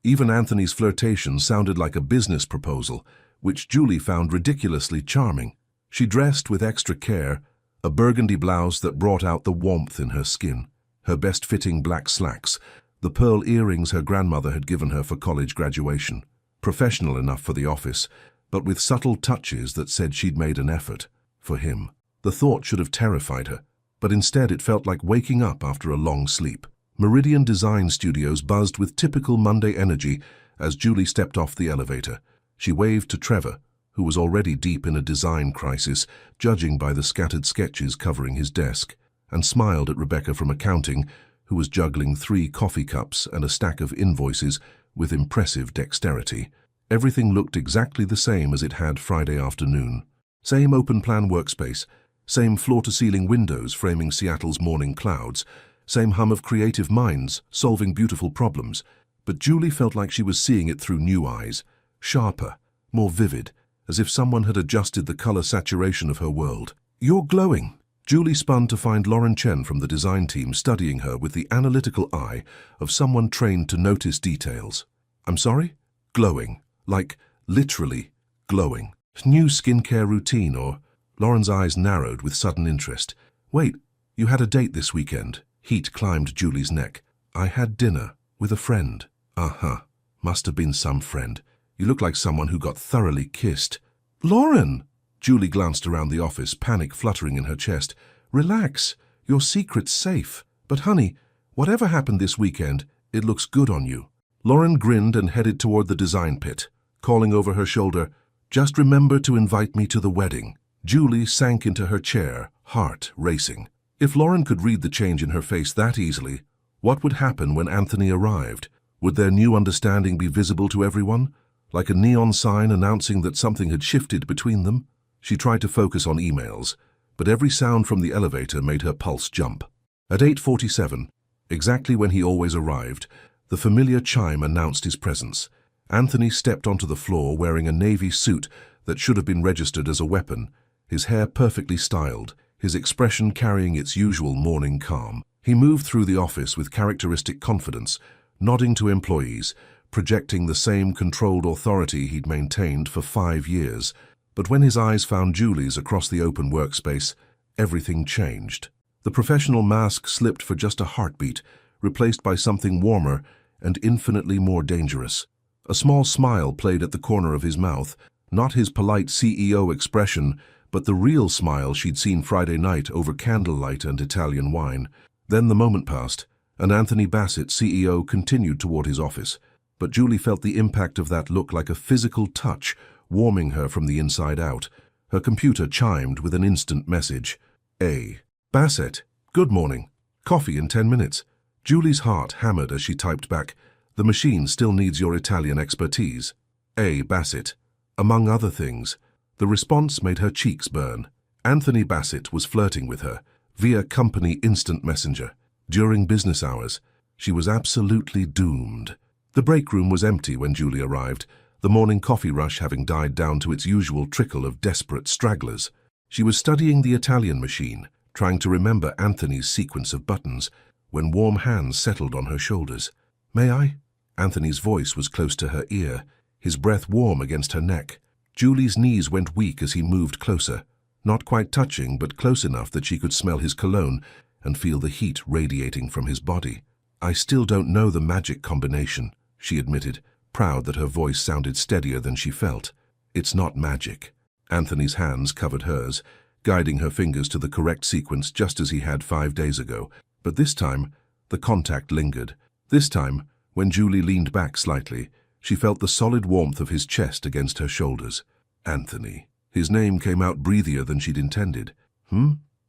Speaker 1: Even Anthony's flirtation sounded like a business proposal, which Julie found ridiculously charming. She dressed with extra care, a burgundy blouse that brought out the warmth in her skin, her best-fitting black slacks, the pearl earrings her grandmother had given her for college graduation. Professional enough for the office, but with subtle touches that said she'd made an effort. For him. The thought should have terrified her, but instead it felt like waking up after a long sleep. Meridian Design Studios buzzed with typical Monday energy as Julie stepped off the elevator. She waved to Trevor, who was already deep in a design crisis, judging by the scattered sketches covering his desk, and smiled at Rebecca from accounting, who was juggling 3 coffee cups and a stack of invoices with impressive dexterity. Everything looked exactly the same as it had Friday afternoon. Same open-plan workspace, same floor-to-ceiling windows framing Seattle's morning clouds, same hum of creative minds solving beautiful problems. But Julie felt like she was seeing it through new eyes, sharper, more vivid, as if someone had adjusted the color saturation of her world. You're glowing. Julie spun to find Lauren Chen from the design team studying her with the analytical eye of someone trained to notice details. I'm sorry? Glowing. Like, literally, glowing. New skincare routine or... Lauren's eyes narrowed with sudden interest. Wait, you had a date this weekend. Heat climbed Julie's neck. I had dinner with a friend. Uh-huh. Must have been some friend. You look like someone who got thoroughly kissed. Lauren! Julie glanced around the office, panic fluttering in her chest. Relax. Your secret's safe. But honey, whatever happened this weekend, it looks good on you. Lauren grinned and headed toward the design pit, calling over her shoulder, just remember to invite me to the wedding. Julie sank into her chair, heart racing. If Lauren could read the change in her face that easily, what would happen when Anthony arrived? Would their new understanding be visible to everyone, like a neon sign announcing that something had shifted between them? She tried to focus on emails, but every sound from the elevator made her pulse jump. At 8:47, exactly when he always arrived, the familiar chime announced his presence. Anthony stepped onto the floor wearing a navy suit that should have been registered as a weapon, his hair perfectly styled, his expression carrying its usual morning calm. He moved through the office with characteristic confidence, nodding to employees, projecting the same controlled authority he'd maintained for 5 years. But when his eyes found Julie's across the open workspace, everything changed. The professional mask slipped for just a heartbeat, replaced by something warmer and infinitely more dangerous. A small smile played at the corner of his mouth, not his polite CEO expression, but the real smile she'd seen Friday night over candlelight and Italian wine. Then the moment passed, and Anthony Bassett, CEO, continued toward his office. But Julie felt the impact of that look like a physical touch, warming her from the inside out. Her computer chimed with an instant message. A. Bassett, good morning. Coffee in 10 minutes. Julie's heart hammered as she typed back, the machine still needs your Italian expertise. A. Bassett. Among other things. The response made her cheeks burn. Anthony Bassett was flirting with her, via company instant messenger. During business hours, she was absolutely doomed. The break room was empty when Julie arrived, the morning coffee rush having died down to its usual trickle of desperate stragglers. She was studying the Italian machine, trying to remember Anthony's sequence of buttons, when warm hands settled on her shoulders. May I? Anthony's voice was close to her ear, his breath warm against her neck. Julie's knees went weak as he moved closer, not quite touching, but close enough that she could smell his cologne and feel the heat radiating from his body. I still don't know the magic combination, she admitted, proud that her voice sounded steadier than she felt. It's not magic. Anthony's hands covered hers, guiding her fingers to the correct sequence just as he had 5 days ago. But this time, the contact lingered. This time, when Julie leaned back slightly, She felt the solid warmth of his chest against her shoulders. Anthony. His name came out breathier than she'd intended.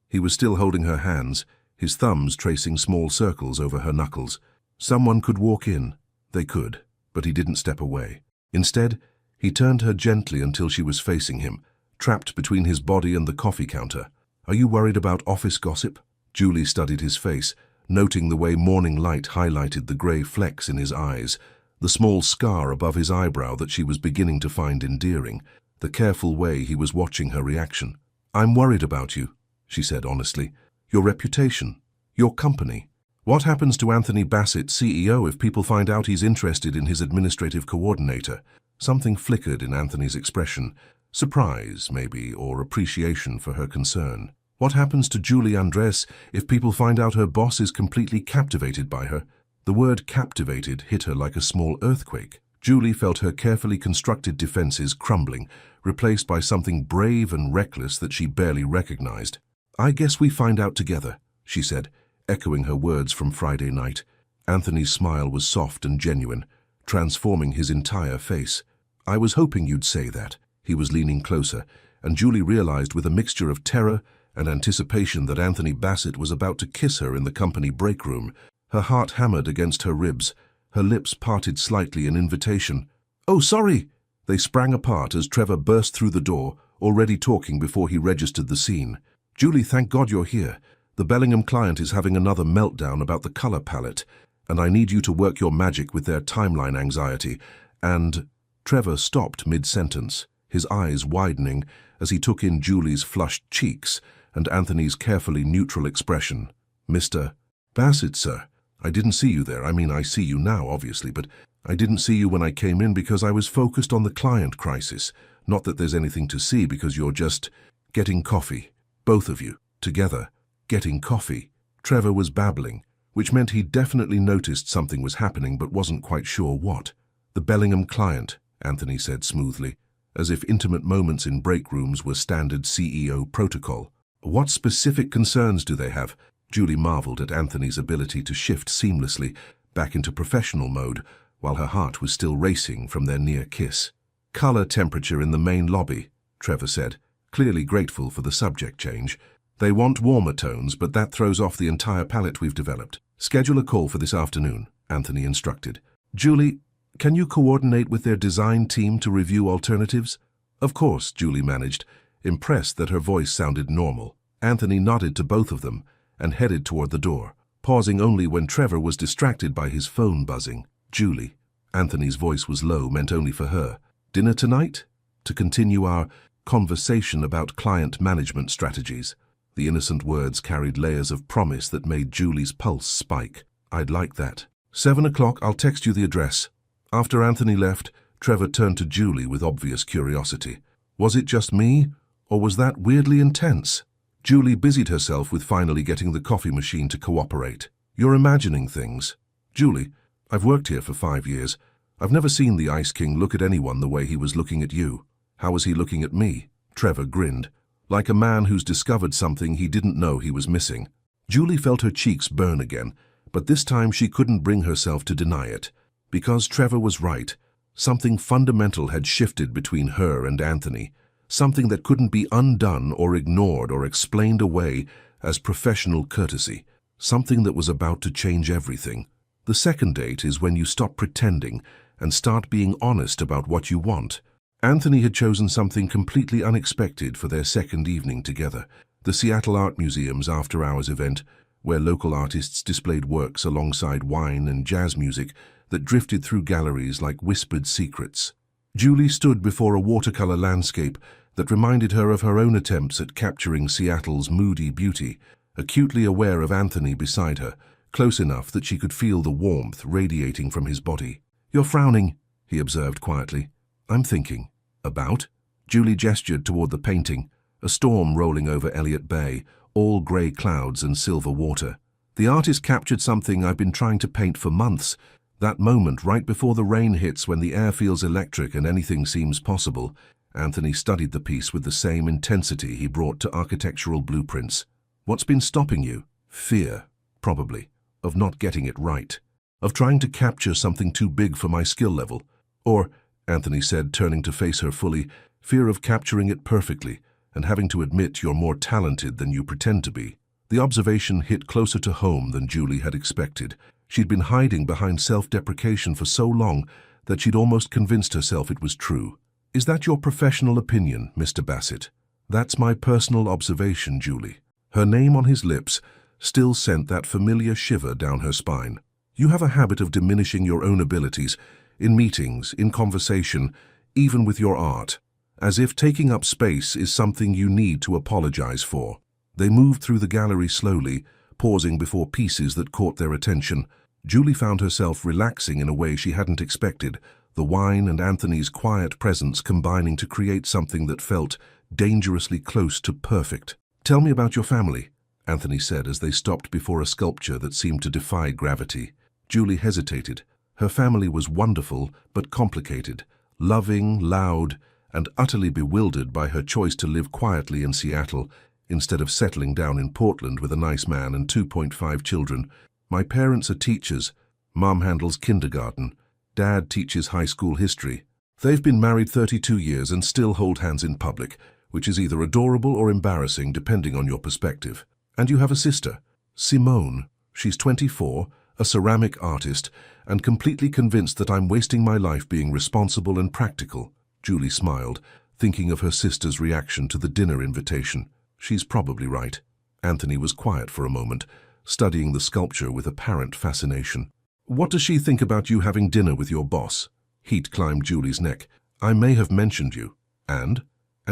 Speaker 1: He was still holding her hands, his thumbs tracing small circles over her knuckles. Someone could walk in. They could, but he didn't step away. Instead, he turned her gently until she was facing him, trapped between his body and the coffee counter. "Are you worried about office gossip?" Julie studied his face, noting the way morning light highlighted the grey flecks in his eyes, the small scar above his eyebrow that she was beginning to find endearing, the careful way he was watching her reaction. "I'm worried about you," she said honestly. "Your reputation, your company. What happens to Anthony Bassett, CEO, if people find out he's interested in his administrative coordinator?" Something flickered in Anthony's expression. Surprise, maybe, or appreciation for her concern. What happens to Julie Andres if people find out her boss is completely captivated by her? The word captivated hit her like a small earthquake. Julie felt her carefully constructed defenses crumbling, replaced by something brave and reckless that she barely recognized. "I guess we find out together," she said, echoing her words from Friday night. Anthony's smile was soft and genuine, transforming his entire face. "I was hoping you'd say that." He was leaning closer, and Julie realized with a mixture of terror and anticipation that Anthony Bassett was about to kiss her in the company break room. Her heart hammered against her ribs, her lips parted slightly in invitation. "Oh, sorry!" They sprang apart as Trevor burst through the door, already talking before he registered the scene. "Julie, thank God you're here. The Bellingham client is having another meltdown about the color palette, and I need you to work your magic with their timeline anxiety, and—" Trevor stopped mid-sentence, his eyes widening as he took in Julie's flushed cheeks and Anthony's carefully neutral expression. "Mr. Bassett, sir. I didn't see you there. I mean, I see you now, obviously, but I didn't see you when I came in because I was focused on the client crisis. Not that there's anything to see because you're just getting coffee. Both of you, together, getting coffee." Trevor was babbling, which meant he definitely noticed something was happening but wasn't quite sure what. "The Bellingham client," Anthony said smoothly, as if intimate moments in break rooms were standard CEO protocol. "What specific concerns do they have?" Julie marveled at Anthony's ability to shift seamlessly back into professional mode while her heart was still racing from their near kiss. "Color temperature in the main lobby," Trevor said, clearly grateful for the subject change. "They want warmer tones, but that throws off the entire palette we've developed. Schedule a call for this afternoon," Anthony instructed. "Julie, can you coordinate with their design team to review alternatives?" "Of course," Julie managed, impressed that her voice sounded normal. Anthony nodded to both of them and headed toward the door, pausing only when Trevor was distracted by his phone buzzing. "Julie," Anthony's voice was low, meant only for her. "Dinner tonight? To continue our conversation about client management strategies." The innocent words carried layers of promise that made Julie's pulse spike. "I'd like that." 7 o'clock, I'll text you the address." After Anthony left, Trevor turned to Julie with obvious curiosity. Was it just me, or was that weirdly intense? Julie busied herself with finally getting the coffee machine to cooperate. "You're imagining things." "Julie, I've worked here for 5 years. I've never seen the Ice King look at anyone the way he was looking at you." "How was he looking at me?" Trevor grinned. "Like a man who's discovered something he didn't know he was missing." Julie felt her cheeks burn again, but this time she couldn't bring herself to deny it. Because Trevor was right. Something fundamental had shifted between her and Anthony. Something that couldn't be undone or ignored or explained away as professional courtesy. Something that was about to change everything. The second date is when you stop pretending and start being honest about what you want. Anthony had chosen something completely unexpected for their second evening together. The Seattle Art Museum's after-hours event, where local artists displayed works alongside wine and jazz music that drifted through galleries like whispered secrets. Julie stood before a watercolor landscape that reminded her of her own attempts at capturing Seattle's moody beauty, acutely aware of Anthony beside her, close enough that she could feel the warmth radiating from his body. "You're frowning," he observed quietly. "I'm thinking." "About?" Julie gestured toward the painting, a storm rolling over Elliott Bay, all grey clouds and silver water. "The artist captured something I've been trying to paint for months. That moment right before the rain hits when the air feels electric and anything seems possible." Anthony studied the piece with the same intensity he brought to architectural blueprints. "What's been stopping you?" "Fear, probably, of not getting it right. Of trying to capture something too big for my skill level." Or, Anthony said, turning to face her fully, fear of capturing it perfectly and having to admit you're more talented than you pretend to be. The observation hit closer to home than Julie had expected. She'd been hiding behind self-deprecation for so long that she'd almost convinced herself it was true. Is that your professional opinion, Mr. Bassett? That's my personal observation, Julie. Her name on his lips still sent that familiar shiver down her spine. You have a habit of diminishing your own abilities, in meetings, in conversation, even with your art, as if taking up space is something you need to apologize for. They moved through the gallery slowly, pausing before pieces that caught their attention. Julie found herself relaxing in a way she hadn't expected, the wine and Anthony's quiet presence combining to create something that felt dangerously close to perfect. Tell me about your family, Anthony said as they stopped before a sculpture that seemed to defy gravity. Julie hesitated. Her family was wonderful but complicated, loving, loud, and utterly bewildered by her choice to live quietly in Seattle instead of settling down in Portland with a nice man and 2.5 children. My parents are teachers. Mom handles kindergarten. Dad teaches high school history. They've been married 32 years and still hold hands in public, which is either adorable or embarrassing depending on your perspective. And you have a sister, Simone. She's 24, a ceramic artist, and completely convinced that I'm wasting my life being responsible and practical. Julie smiled, thinking of her sister's reaction to the dinner invitation. She's probably right. Anthony was quiet for a moment, studying the sculpture with apparent fascination. What does she think about you having dinner with your boss? Heat climbed Julie's neck. I may have mentioned you. And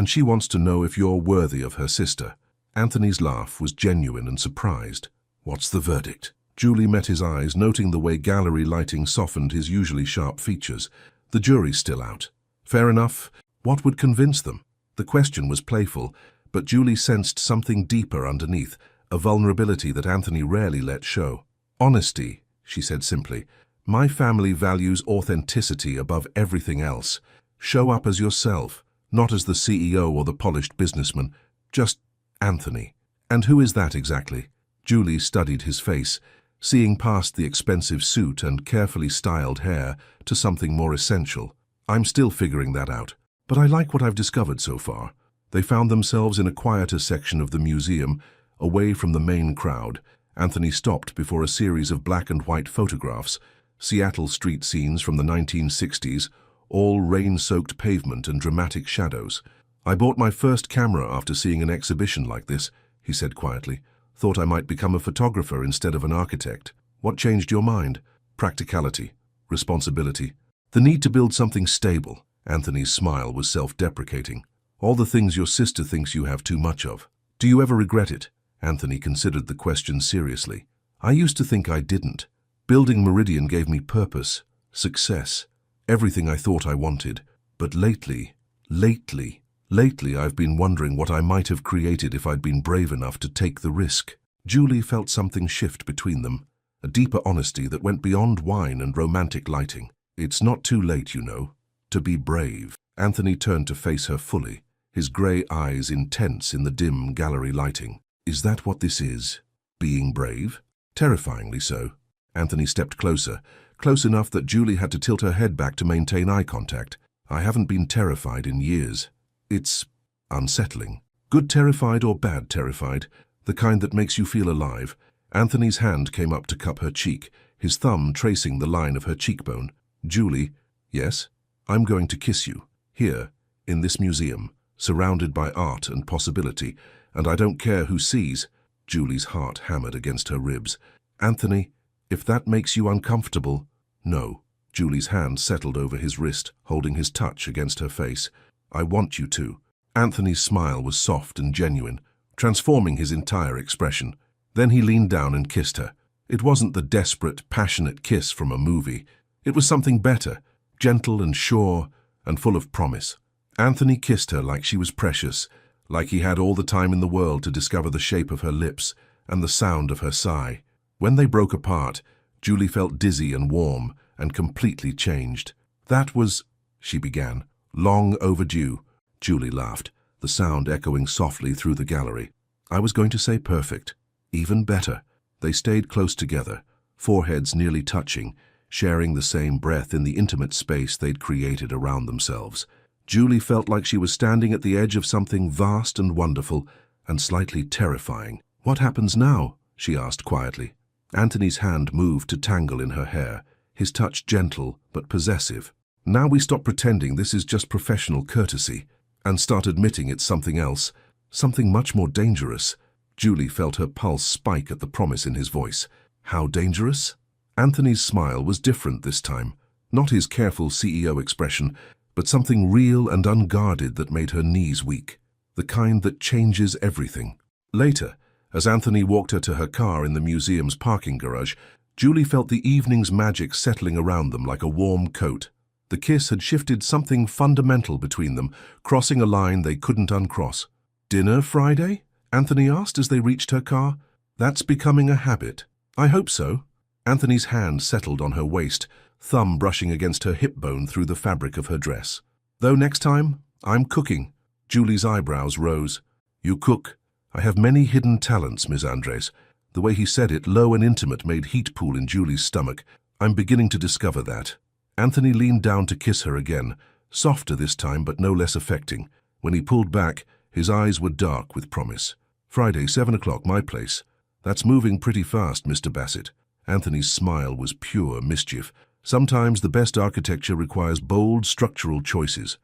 Speaker 1: she wants to know if you're worthy of her sister. Anthony's laugh was genuine and surprised. What's the verdict? Julie met his eyes, noting the way gallery lighting softened his usually sharp features. The jury's still out. Fair enough. What would convince them? The question was playful, but Julie sensed something deeper underneath, a vulnerability that Anthony rarely let show. Honesty, she said simply. My family values authenticity above everything else. Show up as yourself, not as the CEO or the polished businessman, just Anthony. And who is that exactly? Julie studied his face, seeing past the expensive suit and carefully styled hair to something more essential. I'm still figuring that out, but I like what I've discovered so far. They found themselves in a quieter section of the museum, away from the main crowd. Anthony stopped before a series of black and white photographs, Seattle street scenes from the 1960s, all rain-soaked pavement and dramatic shadows. I bought my first camera after seeing an exhibition like this, he said quietly. Thought I might become a photographer instead of an architect. What changed your mind? Practicality, responsibility, the need to build something stable. Anthony's smile was self-deprecating. All the things your sister thinks you have too much of. Do you ever regret it? Anthony considered the question seriously. I used to think I didn't. Building Meridian gave me purpose, success, everything I thought I wanted. But lately I've been wondering what I might have created if I'd been brave enough to take the risk. Julie felt something shift between them, a deeper honesty that went beyond wine and romantic lighting. It's not too late, you know, to be brave. Anthony turned to face her fully, his grey eyes intense in the dim gallery lighting. Is that what this is? Being brave? Terrifyingly so. Anthony stepped closer, close enough that Julie had to tilt her head back to maintain eye contact. I haven't been terrified in years. It's unsettling. Good terrified or bad terrified, the kind that makes you feel alive. Anthony's hand came up to cup her cheek, his thumb tracing the line of her cheekbone. Julie, yes? I'm going to kiss you. Here, in this museum, surrounded by art and possibility, and I don't care who sees. Julie's heart hammered against her ribs. Anthony, if that makes you uncomfortable. No. Julie's hand settled over his wrist, holding his touch against her face. I want you to. Anthony's smile was soft and genuine, transforming his entire expression. Then he leaned down and kissed her. It wasn't the desperate, passionate kiss from a movie. It was something better, gentle and sure, and full of promise. Anthony kissed her like she was precious, like he had all the time in the world to discover the shape of her lips and the sound of her sigh. When they broke apart, Julie felt dizzy and warm and completely changed. That was, she began, long overdue. Julie laughed, the sound echoing softly through the gallery. I was going to say perfect. Even better. They stayed close together, foreheads nearly touching, sharing the same breath in the intimate space they'd created around themselves. Julie felt like she was standing at the edge of something vast and wonderful, and slightly terrifying. "What happens now?" she asked quietly. Anthony's hand moved to tangle in her hair, his touch gentle but possessive. "Now we stop pretending this is just professional courtesy, and start admitting it's something else, something much more dangerous." Julie felt her pulse spike at the promise in his voice. "How dangerous?" Anthony's smile was different this time, not his careful CEO expression, but something real and unguarded that made her knees weak, the kind that changes everything. Later, as Anthony walked her to her car in the museum's parking garage, Julie felt the evening's magic settling around them like a warm coat. The kiss had shifted something fundamental between them, crossing a line they couldn't uncross. "Dinner Friday?" Anthony asked as they reached her car. "That's becoming a habit." "I hope so." Anthony's hand settled on her waist, thumb brushing against her hip bone through the fabric of her dress. "Though next time, I'm cooking." Julie's eyebrows rose. "You cook? I have many hidden talents, Ms. Andres." The way he said it, low and intimate, made heat pool in Julie's stomach. "I'm beginning to discover that." Anthony leaned down to kiss her again, softer this time but no less affecting. When he pulled back, his eyes were dark with promise. "Friday, 7 o'clock, my place." "That's moving pretty fast, Mr. Bassett." Anthony's smile was pure mischief. "Sometimes the best architecture requires bold structural choices."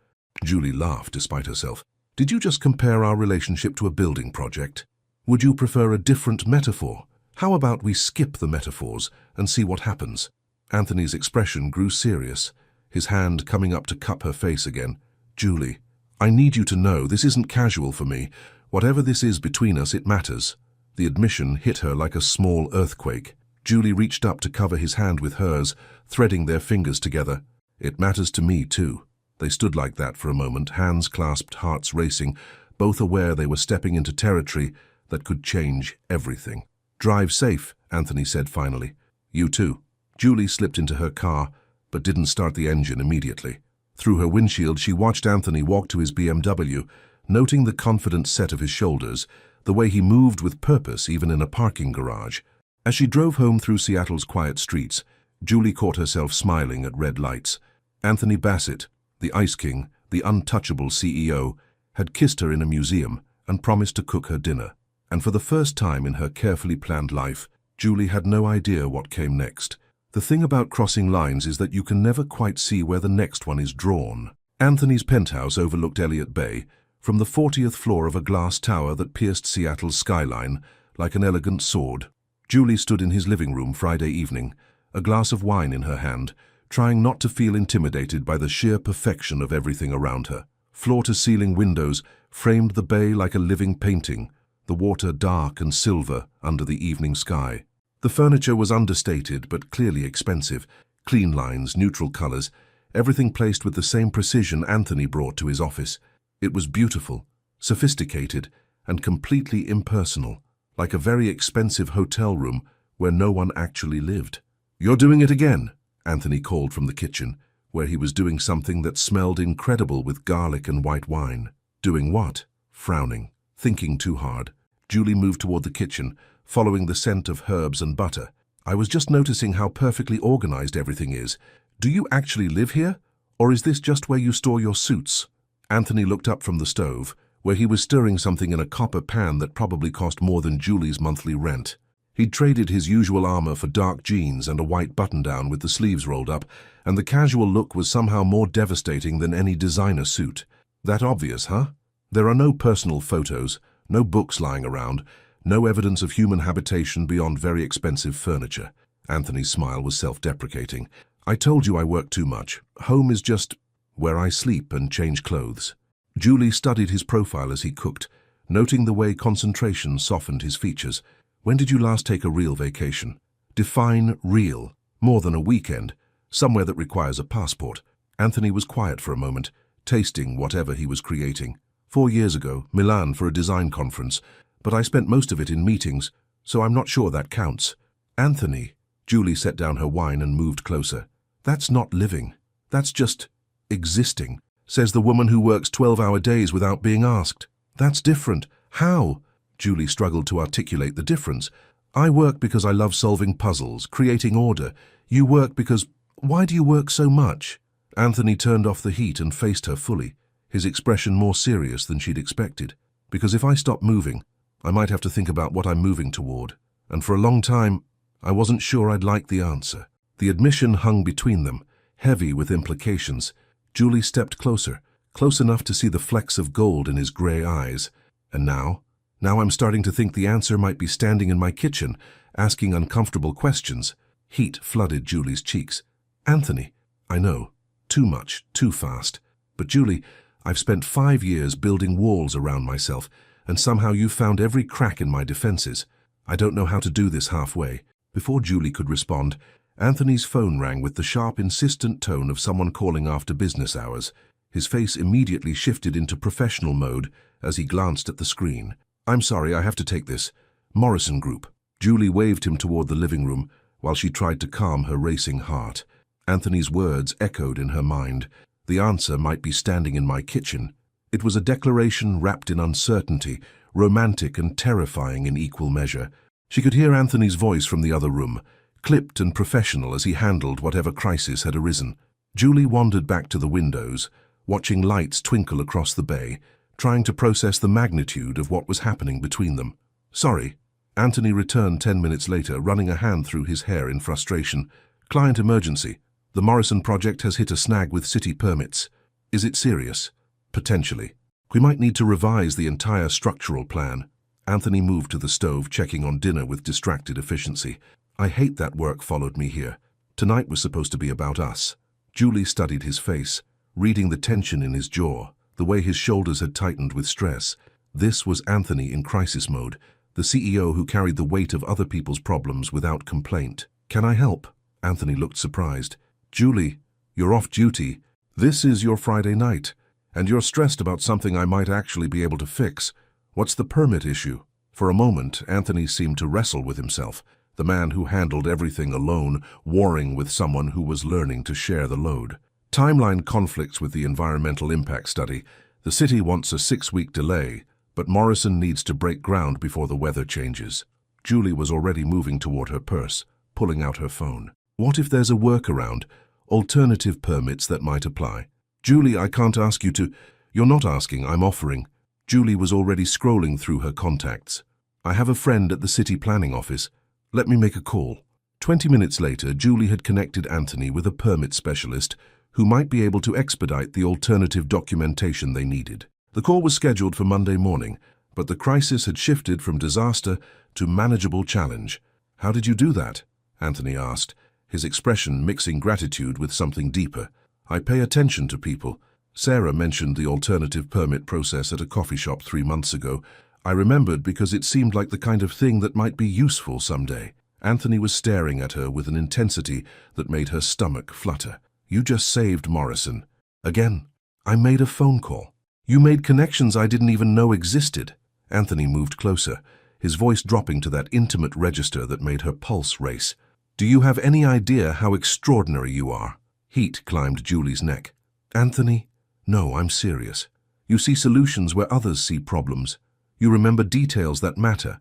Speaker 1: Julie laughed despite herself. "Did you just compare our relationship to a building project? Would you prefer a different metaphor? How about we skip the metaphors and see what happens?" Anthony's expression grew serious, his hand coming up to cup her face again. "Julie, I need you to know this isn't casual for me. Whatever this is between us, it matters." The admission hit her like a small earthquake. Julie reached up to cover his hand with hers, threading their fingers together. "It matters to me, too." They stood like that for a moment, hands clasped, hearts racing, both aware they were stepping into territory that could change everything. "Drive safe," Anthony said finally. "You too." Julie slipped into her car, but didn't start the engine immediately. Through her windshield, she watched Anthony walk to his BMW, noting the confident set of his shoulders, the way he moved with purpose even in a parking garage. As she drove home through Seattle's quiet streets, Julie caught herself smiling at red lights. Anthony Bassett, the Ice King, the untouchable CEO, had kissed her in a museum and promised to cook her dinner. And for the first time in her carefully planned life, Julie had no idea what came next. The thing about crossing lines is that you can never quite see where the next one is drawn. Anthony's penthouse overlooked Elliott Bay, from the 40th floor of a glass tower that pierced Seattle's skyline like an elegant sword. Julie stood in his living room Friday evening, a glass of wine in her hand, trying not to feel intimidated by the sheer perfection of everything around her. Floor-to-ceiling windows framed the bay like a living painting, the water dark and silver under the evening sky. The furniture was understated but clearly expensive, clean lines, neutral colors, everything placed with the same precision Anthony brought to his office. It was beautiful, sophisticated, and completely impersonal, like a very expensive hotel room where no one actually lived. "You're doing it again," Anthony called from the kitchen, where he was doing something that smelled incredible with garlic and white wine. "Doing what?" Frowning, thinking too hard, Julie moved toward the kitchen, following the scent of herbs and butter. "I was just noticing how perfectly organized everything is. Do you actually live here, or is this just where you store your suits?" Anthony looked up from the stove, where he was stirring something in a copper pan that probably cost more than Julie's monthly rent. He'd traded his usual armor for dark jeans and a white button-down with the sleeves rolled up, and the casual look was somehow more devastating than any designer suit. "That obvious, huh? There are no personal photos, no books lying around, no evidence of human habitation beyond very expensive furniture." Anthony's smile was self-deprecating. "I told you I work too much. Home is just where I sleep and change clothes." Julie studied his profile as he cooked, noting the way concentration softened his features. "When did you last take a real vacation?" Define real. More than a weekend. Somewhere that requires a passport. Anthony was quiet for a moment, tasting whatever he was creating. 4 years ago, Milan for a design conference, but I spent most of it in meetings, so I'm not sure that counts. "Anthony," Julie set down her wine and moved closer. "That's not living. That's just existing," says the woman who works 12-hour days without being asked. "That's different." "How?" Julie struggled to articulate the difference. "I work because I love solving puzzles, creating order, You work because... Why do you work so much? Anthony turned off the heat and faced her fully, his expression more serious than she'd expected. Because if I stop moving, I might have to think about what I'm moving toward. And for a long time, I wasn't sure I'd like the answer. The admission hung between them, heavy with implications. Julie stepped closer, close enough to see the flecks of gold in his grey eyes. And now I'm starting to think the answer might be standing in my kitchen, asking uncomfortable questions. Heat flooded Julie's cheeks. Anthony, I know, too much, too fast. But Julie, I've spent 5 years building walls around myself, and somehow you've found every crack in my defenses. I don't know how to do this halfway. Before Julie could respond, Anthony's phone rang with the sharp, insistent tone of someone calling after business hours. His face immediately shifted into professional mode as he glanced at the screen. I'm sorry, I have to take this. Morrison Group. Julie waved him toward the living room while she tried to calm her racing heart. Anthony's words echoed in her mind. The answer might be standing in my kitchen. It was a declaration wrapped in uncertainty, romantic and terrifying in equal measure. She could hear Anthony's voice from the other room, clipped and professional as he handled whatever crisis had arisen. Julie wandered back to the windows, watching lights twinkle across the bay, trying to process the magnitude of what was happening between them. Sorry. Anthony returned 10 minutes later, running a hand through his hair in frustration. Client emergency. The Morrison project has hit a snag with city permits. Is it serious? Potentially. We might need to revise the entire structural plan. Anthony moved to the stove, checking on dinner with distracted efficiency. I hate that work followed me here. Tonight was supposed to be about us. Julie studied his face, reading the tension in his jaw, the way his shoulders had tightened with stress. This was Anthony in crisis mode, the CEO who carried the weight of other people's problems without complaint. Can I help? Anthony looked surprised. Julie, you're off duty. This is your Friday night, and you're stressed about something I might actually be able to fix. What's the permit issue? For a moment, Anthony seemed to wrestle with himself, the man who handled everything alone, warring with someone who was learning to share the load. Timeline conflicts with the environmental impact study. The city wants a 6-week delay, but Morrison needs to break ground before the weather changes. Julie was already moving toward her purse, pulling out her phone. What if there's a workaround, alternative permits that might apply? Julie, I can't ask you to... You're not asking, I'm offering. Julie was already scrolling through her contacts. I have a friend at the city planning office. Let me make a call. 20 minutes later, Julie had connected Anthony with a permit specialist who might be able to expedite the alternative documentation they needed. The call was scheduled for Monday morning, but the crisis had shifted from disaster to manageable challenge. How did you do that? Anthony asked, his expression mixing gratitude with something deeper. I pay attention to people. Sarah mentioned the alternative permit process at a coffee shop 3 months ago. I remembered because it seemed like the kind of thing that might be useful someday. Anthony was staring at her with an intensity that made her stomach flutter. You just saved Morrison. Again, I made a phone call. You made connections I didn't even know existed. Anthony moved closer, his voice dropping to that intimate register that made her pulse race. Do you have any idea how extraordinary you are? Heat climbed Julie's neck. Anthony, no, I'm serious. You see solutions where others see problems. You remember details that matter.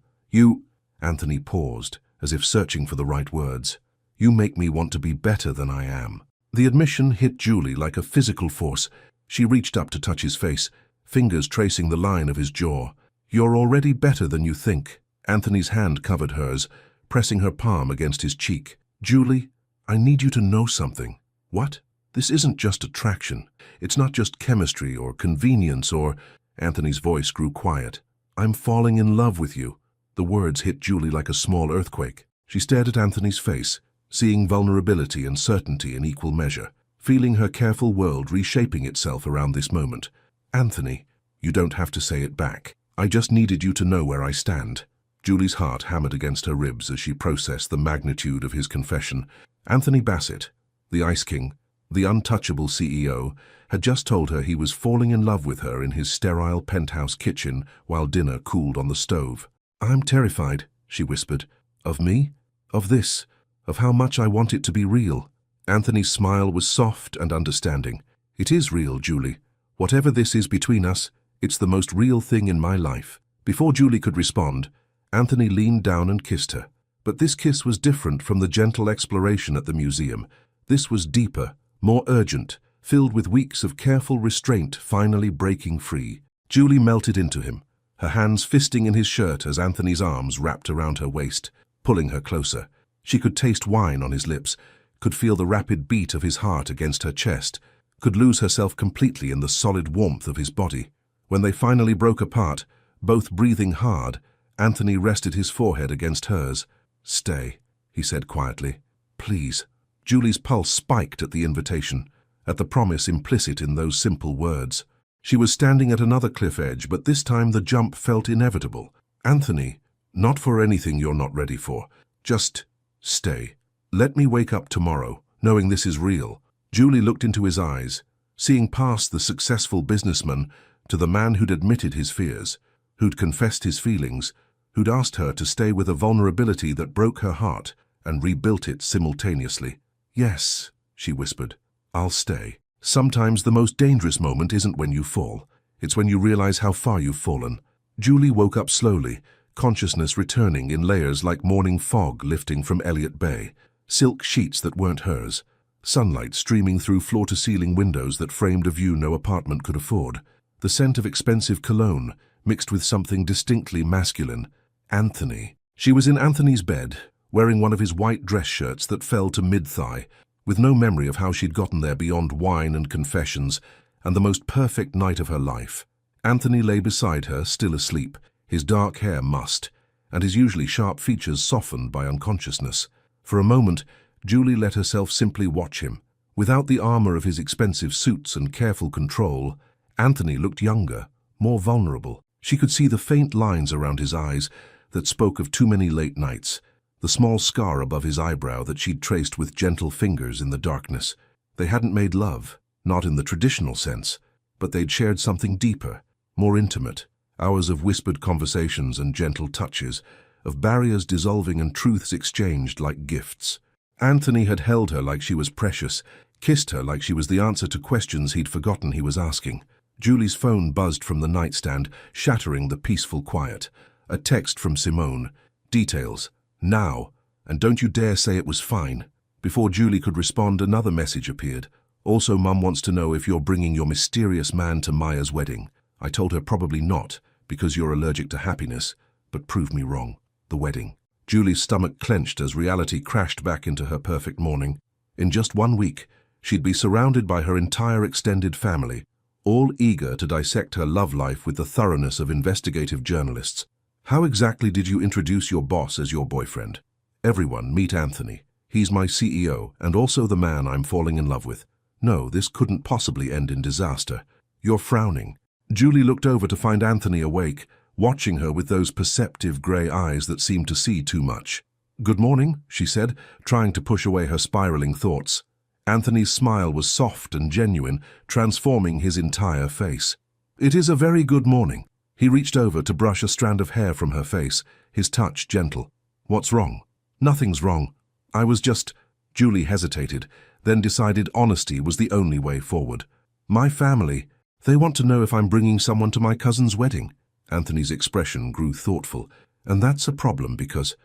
Speaker 1: Anthony paused, as if searching for the right words. You make me want to be better than I am. The admission hit Julie like a physical force. She reached up to touch his face, fingers tracing the line of his jaw. You're already better than you think. Anthony's hand covered hers, pressing her palm against his cheek. Julie, I need you to know something. What? This isn't just attraction. It's not just chemistry or convenience or... Anthony's voice grew quiet. I'm falling in love with you. The words hit Julie like a small earthquake. She stared at Anthony's face, seeing vulnerability and certainty in equal measure, feeling her careful world reshaping itself around this moment. Anthony, you don't have to say it back. I just needed you to know where I stand. Julie's heart hammered against her ribs as she processed the magnitude of his confession. Anthony Bassett, the Ice King, the untouchable CEO, had just told her he was falling in love with her in his sterile penthouse kitchen while dinner cooled on the stove. I'm terrified, she whispered. Of me? Of this? Of how much I want it to be real? Anthony's smile was soft and understanding. It is real, Julie. Whatever this is between us, it's the most real thing in my life. Before Julie could respond, Anthony leaned down and kissed her, But this kiss was different from the gentle exploration at the museum. This was deeper, more urgent, filled with weeks of careful restraint finally breaking free. Julie melted into him, her hands fisting in his shirt as Anthony's arms wrapped around her waist, pulling her closer. She could taste wine on his lips, could feel the rapid beat of his heart against her chest, could lose herself completely in the solid warmth of his body. When they finally broke apart, both breathing hard, Anthony rested his forehead against hers. "Stay," he said quietly. "Please." Julie's pulse spiked at the invitation, at the promise implicit in those simple words. She was standing at another cliff edge, but this time the jump felt inevitable. "Anthony, not for anything you're not ready for. Just stay. Let me wake up tomorrow, knowing this is real." Julie looked into his eyes, seeing past the successful businessman to the man who'd admitted his fears, who'd confessed his feelings, who'd asked her to stay with a vulnerability that broke her heart and rebuilt it simultaneously. "Yes," she whispered, "I'll stay." Sometimes the most dangerous moment isn't when you fall, it's when you realize how far you've fallen. Julie woke up slowly, consciousness returning in layers like morning fog lifting from Elliott Bay, silk sheets that weren't hers, sunlight streaming through floor-to-ceiling windows that framed a view no apartment could afford, the scent of expensive cologne mixed with something distinctly masculine. Anthony. She was in Anthony's bed, wearing one of his white dress shirts that fell to mid-thigh, with no memory of how she'd gotten there beyond wine and confessions and the most perfect night of her life. Anthony lay beside her, still asleep, his dark hair mussed, and his usually sharp features softened by unconsciousness. For a moment, Julie let herself simply watch him. Without the armor of his expensive suits and careful control, Anthony looked younger, more vulnerable. She could see the faint lines around his eyes that spoke of too many late nights, the small scar above his eyebrow that she'd traced with gentle fingers in the darkness. They hadn't made love, not in the traditional sense, but they'd shared something deeper, more intimate, hours of whispered conversations and gentle touches, of barriers dissolving and truths exchanged like gifts. Anthony had held her like she was precious, kissed her like she was the answer to questions he'd forgotten he was asking. Julie's phone buzzed from the nightstand, shattering the peaceful quiet. A text from Simone. "Details. Now. And don't you dare say it was fine." Before Julie could respond, another message appeared. "Also, Mum wants to know if you're bringing your mysterious man to Maya's wedding. I told her probably not, because you're allergic to happiness, but prove me wrong. The wedding." Julie's stomach clenched as reality crashed back into her perfect morning. In just 1 week, she'd be surrounded by her entire extended family, all eager to dissect her love life with the thoroughness of investigative journalists. "How exactly did you introduce your boss as your boyfriend?" "Everyone, meet Anthony. He's my CEO and also the man I'm falling in love with." "No, this couldn't possibly end in disaster." "You're frowning." Julie looked over to find Anthony awake, watching her with those perceptive grey eyes that seemed to see too much. "Good morning," she said, trying to push away her spiraling thoughts. Anthony's smile was soft and genuine, transforming his entire face. "It is a very good morning." He reached over to brush a strand of hair from her face, his touch gentle. "What's wrong?" "Nothing's wrong. I was just—" Julie hesitated, then decided honesty was the only way forward. "My family, they want to know if I'm bringing someone to my cousin's wedding." Anthony's expression grew thoughtful. "And that's a problem because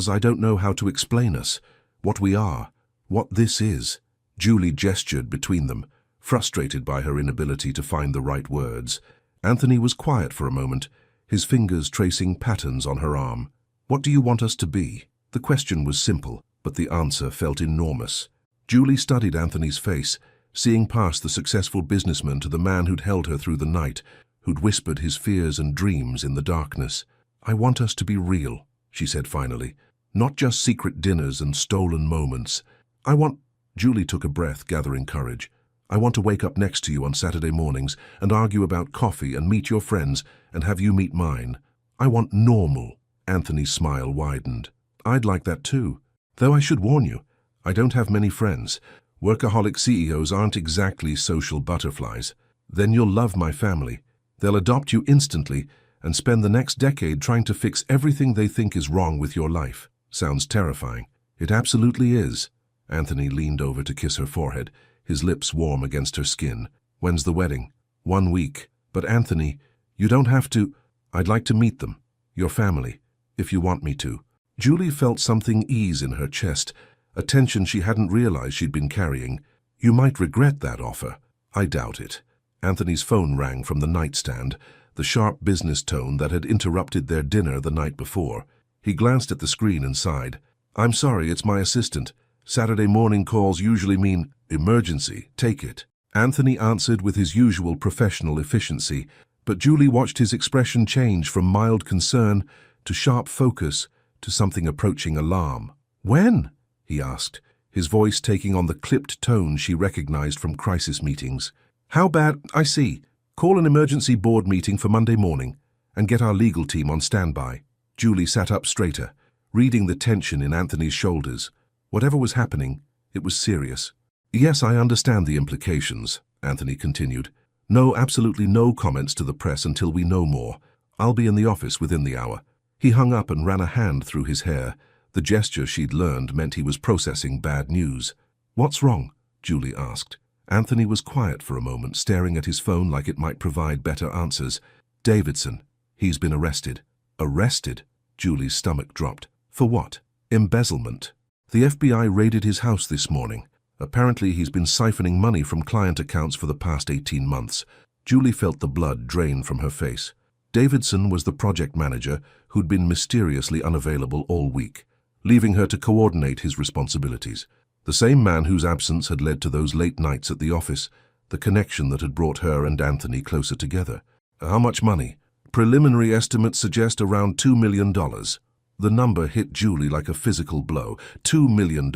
Speaker 1: I don't know how to explain us, what we are, what this is." Julie gestured between them, frustrated by her inability to find the right words. Anthony was quiet for a moment, his fingers tracing patterns on her arm. "What do you want us to be?" The question was simple, but the answer felt enormous. Julie studied Anthony's face, seeing past the successful businessman to the man who'd held her through the night, who'd whispered his fears and dreams in the darkness. "I want us to be real," she said finally. "Not just secret dinners and stolen moments. I want—" Julie took a breath, gathering courage. "I want to wake up next to you on Saturday mornings and argue about coffee and meet your friends and have you meet mine. I want normal." Anthony's smile widened. "I'd like that too. Though I should warn you, I don't have many friends. Workaholic CEOs aren't exactly social butterflies. Then you'll love my family. They'll adopt you instantly and spend the next decade trying to fix everything they think is wrong with your life." Sounds terrifying. It absolutely is. Anthony leaned over to kiss her forehead, his lips warm against her skin. "When's the wedding?" 1 week. "But Anthony, you don't have to—" "I'd like to meet them, your family, if you want me to." Julie felt something ease in her chest, a tension she hadn't realized she'd been carrying. You might regret that offer. I doubt it. Anthony's phone rang from the nightstand, the sharp business tone that had interrupted their dinner the night before. He glanced at the screen and sighed. I'm sorry, it's my assistant. Saturday morning calls usually mean emergency, take it. Anthony answered with his usual professional efficiency, but Julie watched his expression change from mild concern to sharp focus to something approaching alarm. When? He asked, his voice taking on the clipped tone she recognized from crisis meetings. How bad? I see. Call an emergency board meeting for Monday morning and get our legal team on standby. Julie sat up straighter, reading the tension in Anthony's shoulders. Whatever was happening, it was serious. Yes, I understand the implications, Anthony continued. No, absolutely no comments to the press until we know more. I'll be in the office within the hour. He hung up and ran a hand through his hair. The gesture she'd learned meant he was processing bad news. What's wrong? Julie asked. Anthony was quiet for a moment, staring at his phone like it might provide better answers. Davidson. He's been arrested. Arrested? Julie's stomach dropped. For what? Embezzlement. The FBI raided his house this morning. Apparently he's been siphoning money from client accounts for the past 18 months. Julie felt the blood drain from her face. Davidson was the project manager who'd been mysteriously unavailable all week, leaving her to coordinate his responsibilities. The same man whose absence had led to those late nights at the office, the connection that had brought her and Anthony closer together. How much money? Preliminary estimates suggest around $2 million. The number hit Julie like a physical blow. $2 million.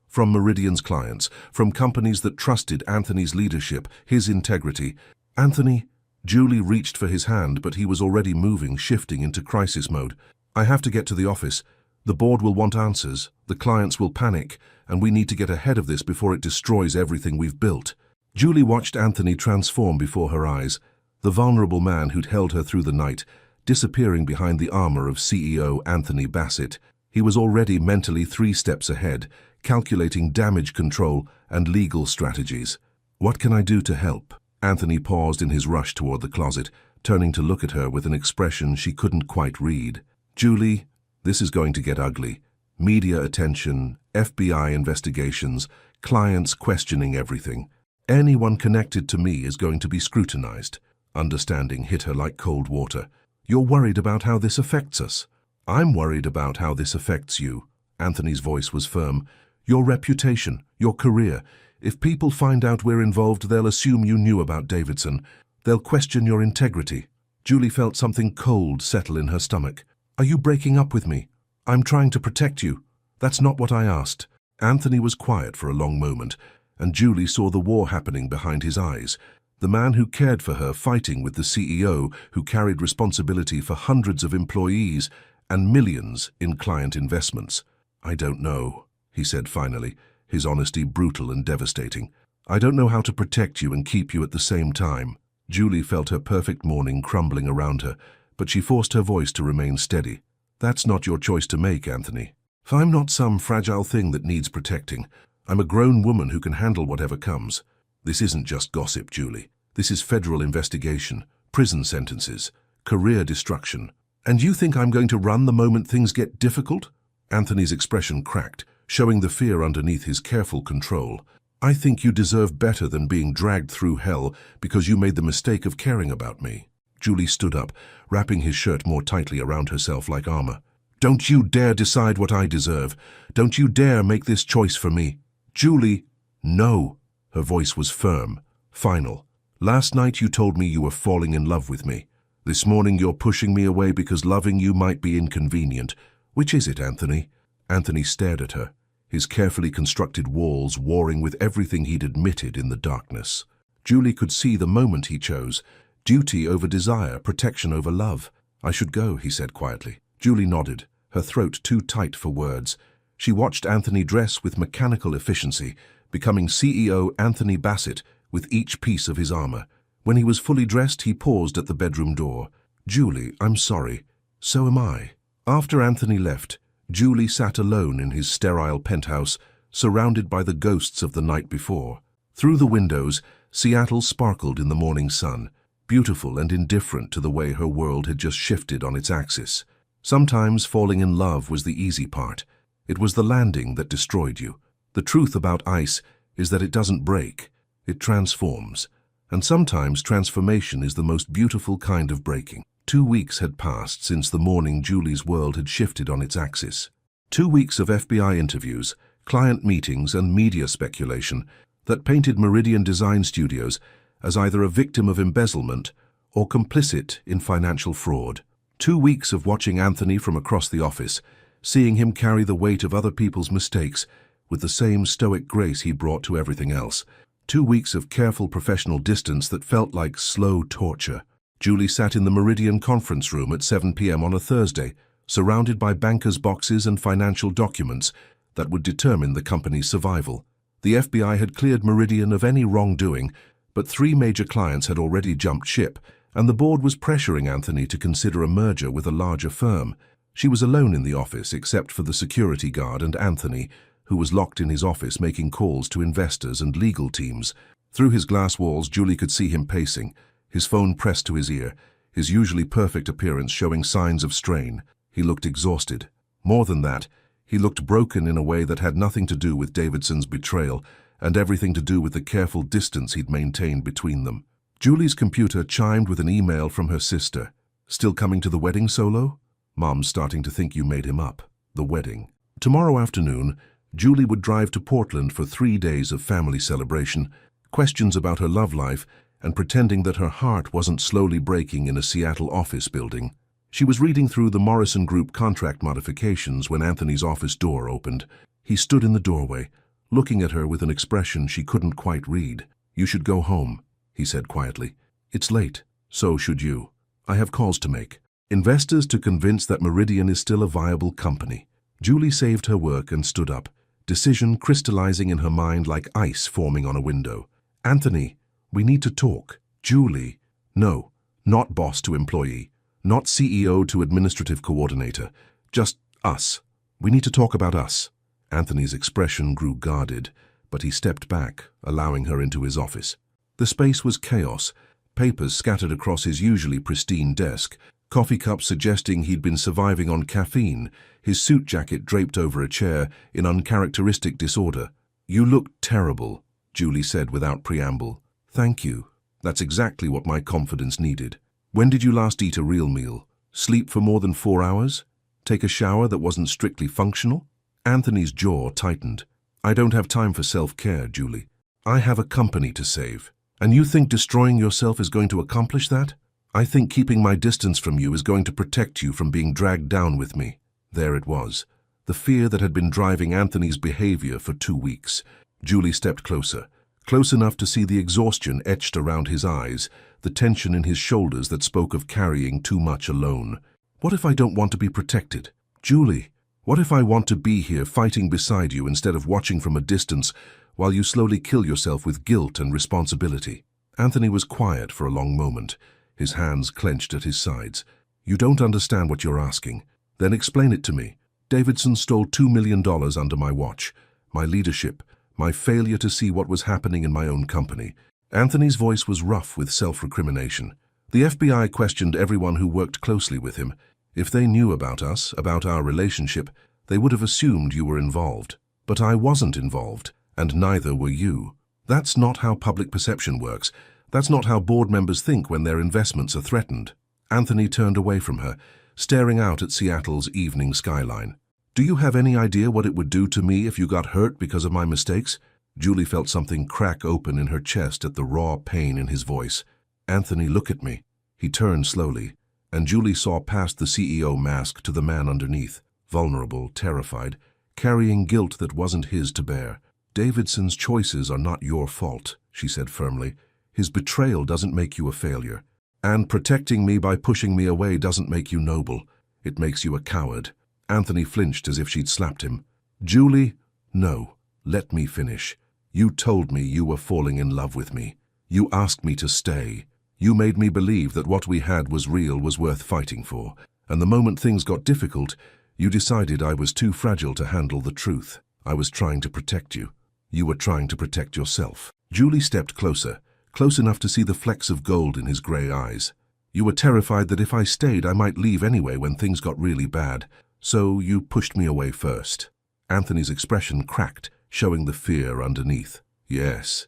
Speaker 1: From Meridian's clients, from companies that trusted Anthony's leadership, his integrity. Anthony? Julie reached for his hand, but he was already moving, shifting into crisis mode. I have to get to the office. The board will want answers, the clients will panic, and we need to get ahead of this before it destroys everything we've built. Julie watched Anthony transform before her eyes, the vulnerable man who'd held her through the night, disappearing behind the armor of CEO Anthony Bassett. He was already mentally 3 steps ahead, calculating damage control and legal strategies. What can I do to help? Anthony paused in his rush toward the closet, turning to look at her with an expression she couldn't quite read. Julie, this is going to get ugly. Media attention, FBI investigations, clients questioning everything. Anyone connected to me is going to be scrutinized. Understanding hit her like cold water. You're worried about how this affects us. I'm worried about how this affects you. Anthony's voice was firm. Your reputation, your career. If people find out we're involved, they'll assume you knew about Davidson. They'll question your integrity. Julie felt something cold settle in her stomach. Are you breaking up with me? I'm trying to protect you. That's not what I asked. Anthony was quiet for a long moment, and Julie saw the war happening behind his eyes. The man who cared for her fighting with the CEO who carried responsibility for hundreds of employees and millions in client investments. I don't know, he said finally, his honesty brutal and devastating. I don't know how to protect you and keep you at the same time. Julie felt her perfect morning crumbling around her, but she forced her voice to remain steady. That's not your choice to make, Anthony. I'm not some fragile thing that needs protecting. I'm a grown woman who can handle whatever comes. This isn't just gossip, Julie. This is federal investigation, prison sentences, career destruction. And you think I'm going to run the moment things get difficult? Anthony's expression cracked, showing the fear underneath his careful control. I think you deserve better than being dragged through hell because you made the mistake of caring about me. Julie stood up, wrapping his shirt more tightly around herself like armor. Don't you dare decide what I deserve. Don't you dare make this choice for me. Julie, no. Her voice was firm, final. Last night you told me you were falling in love with me. This morning you're pushing me away because loving you might be inconvenient. Which is it, Anthony? Anthony stared at her, his carefully constructed walls warring with everything he'd admitted in the darkness. Julie could see the moment he chose. Duty over desire, protection over love. I should go, he said quietly. Julie nodded, her throat too tight for words. She watched Anthony dress with mechanical efficiency, becoming CEO Anthony Bassett with each piece of his armor. When he was fully dressed, he paused at the bedroom door. Julie, I'm sorry. So am I. After Anthony left, Julie sat alone in his sterile penthouse, surrounded by the ghosts of the night before. Through the windows, Seattle sparkled in the morning sun, beautiful and indifferent to the way her world had just shifted on its axis. Sometimes falling in love was the easy part. It was the landing that destroyed you. The truth about ice is that it doesn't break, it transforms. And sometimes transformation is the most beautiful kind of breaking. 2 weeks had passed since the morning Julie's world had shifted on its axis. 2 weeks of FBI interviews, client meetings, and media speculation that painted Meridian Design Studios as either a victim of embezzlement or complicit in financial fraud. 2 weeks of watching Anthony from across the office, seeing him carry the weight of other people's mistakes with the same stoic grace he brought to everything else. 2 weeks of careful professional distance that felt like slow torture. Julie sat in the Meridian conference room at 7 p.m. on a Thursday, surrounded by bankers' boxes and financial documents that would determine the company's survival. The FBI had cleared Meridian of any wrongdoing, but 3 major clients had already jumped ship, and the board was pressuring Anthony to consider a merger with a larger firm. She was alone in the office except for the security guard and Anthony, who was locked in his office making calls to investors and legal teams. Through his glass walls, Julie could see him pacing, his phone pressed to his ear, his usually perfect appearance showing signs of strain. He looked exhausted. More than that, he looked broken in a way that had nothing to do with Davidson's betrayal and everything to do with the careful distance he'd maintained between them. Julie's computer chimed with an email from her sister. "Still coming to the wedding, Solo? Mom's starting to think you made him up." The wedding. Tomorrow afternoon, Julie would drive to Portland for 3 days of family celebration, questions about her love life, and pretending that her heart wasn't slowly breaking in a Seattle office building. She was reading through the Morrison Group contract modifications when Anthony's office door opened. He stood in the doorway, looking at her with an expression she couldn't quite read. "You should go home," he said quietly. "It's late. So should you. I have calls to make. Investors to convince that Meridian is still a viable company." Julie saved her work and stood up, decision crystallizing in her mind like ice forming on a window. "Anthony, we need to talk." "Julie." "No, not boss to employee, not CEO to administrative coordinator, just us. We need to talk about us." Anthony's expression grew guarded, but he stepped back, allowing her into his office. The space was chaos, papers scattered across his usually pristine desk, coffee cups suggesting he'd been surviving on caffeine, his suit jacket draped over a chair in uncharacteristic disorder. "You look terrible," Julie said without preamble. "Thank you. That's exactly what my confidence needed. When did you last eat a real meal? Sleep for more than 4 hours? Take a shower that wasn't strictly functional?" Anthony's jaw tightened. "I don't have time for self-care, Julie. I have a company to save. And you think destroying yourself is going to accomplish that? I think keeping my distance from you is going to protect you from being dragged down with me." There it was, the fear that had been driving Anthony's behavior for 2 weeks. Julie stepped closer, close enough to see the exhaustion etched around his eyes, the tension in his shoulders that spoke of carrying too much alone. "What if I don't want to be protected? Julie, what if I want to be here fighting beside you instead of watching from a distance while you slowly kill yourself with guilt and responsibility?" Anthony was quiet for a long moment, his hands clenched at his sides. "You don't understand what you're asking. Then explain it to me. Davidson stole $2 million under my watch. My leadership, my failure to see what was happening in my own company." Anthony's voice was rough with self-recrimination. "The FBI questioned everyone who worked closely with him. If they knew about us, about our relationship, they would have assumed you were involved. But I wasn't involved, and neither were you. That's not how public perception works. That's not how board members think when their investments are threatened." Anthony turned away from her, staring out at Seattle's evening skyline. "Do you have any idea what it would do to me if you got hurt because of my mistakes?" Julie felt something crack open in her chest at the raw pain in his voice. "Anthony, look at me." He turned slowly, and Julie saw past the CEO mask to the man underneath, vulnerable, terrified, carrying guilt that wasn't his to bear. "Davidson's choices are not your fault," she said firmly. "His betrayal doesn't make you a failure. And protecting me by pushing me away doesn't make you noble. It makes you a coward." Anthony flinched as if she'd slapped him. "Julie, no, let me finish. You told me you were falling in love with me. You asked me to stay. You made me believe that what we had was real, was worth fighting for. And the moment things got difficult, you decided I was too fragile to handle the truth. I was trying to protect you. You were trying to protect yourself." Julie stepped closer, close enough to see the flecks of gold in his grey eyes. You were terrified that if I stayed, I might leave anyway when things got really bad, so you pushed me away first. Anthony's expression cracked, showing the fear underneath. Yes,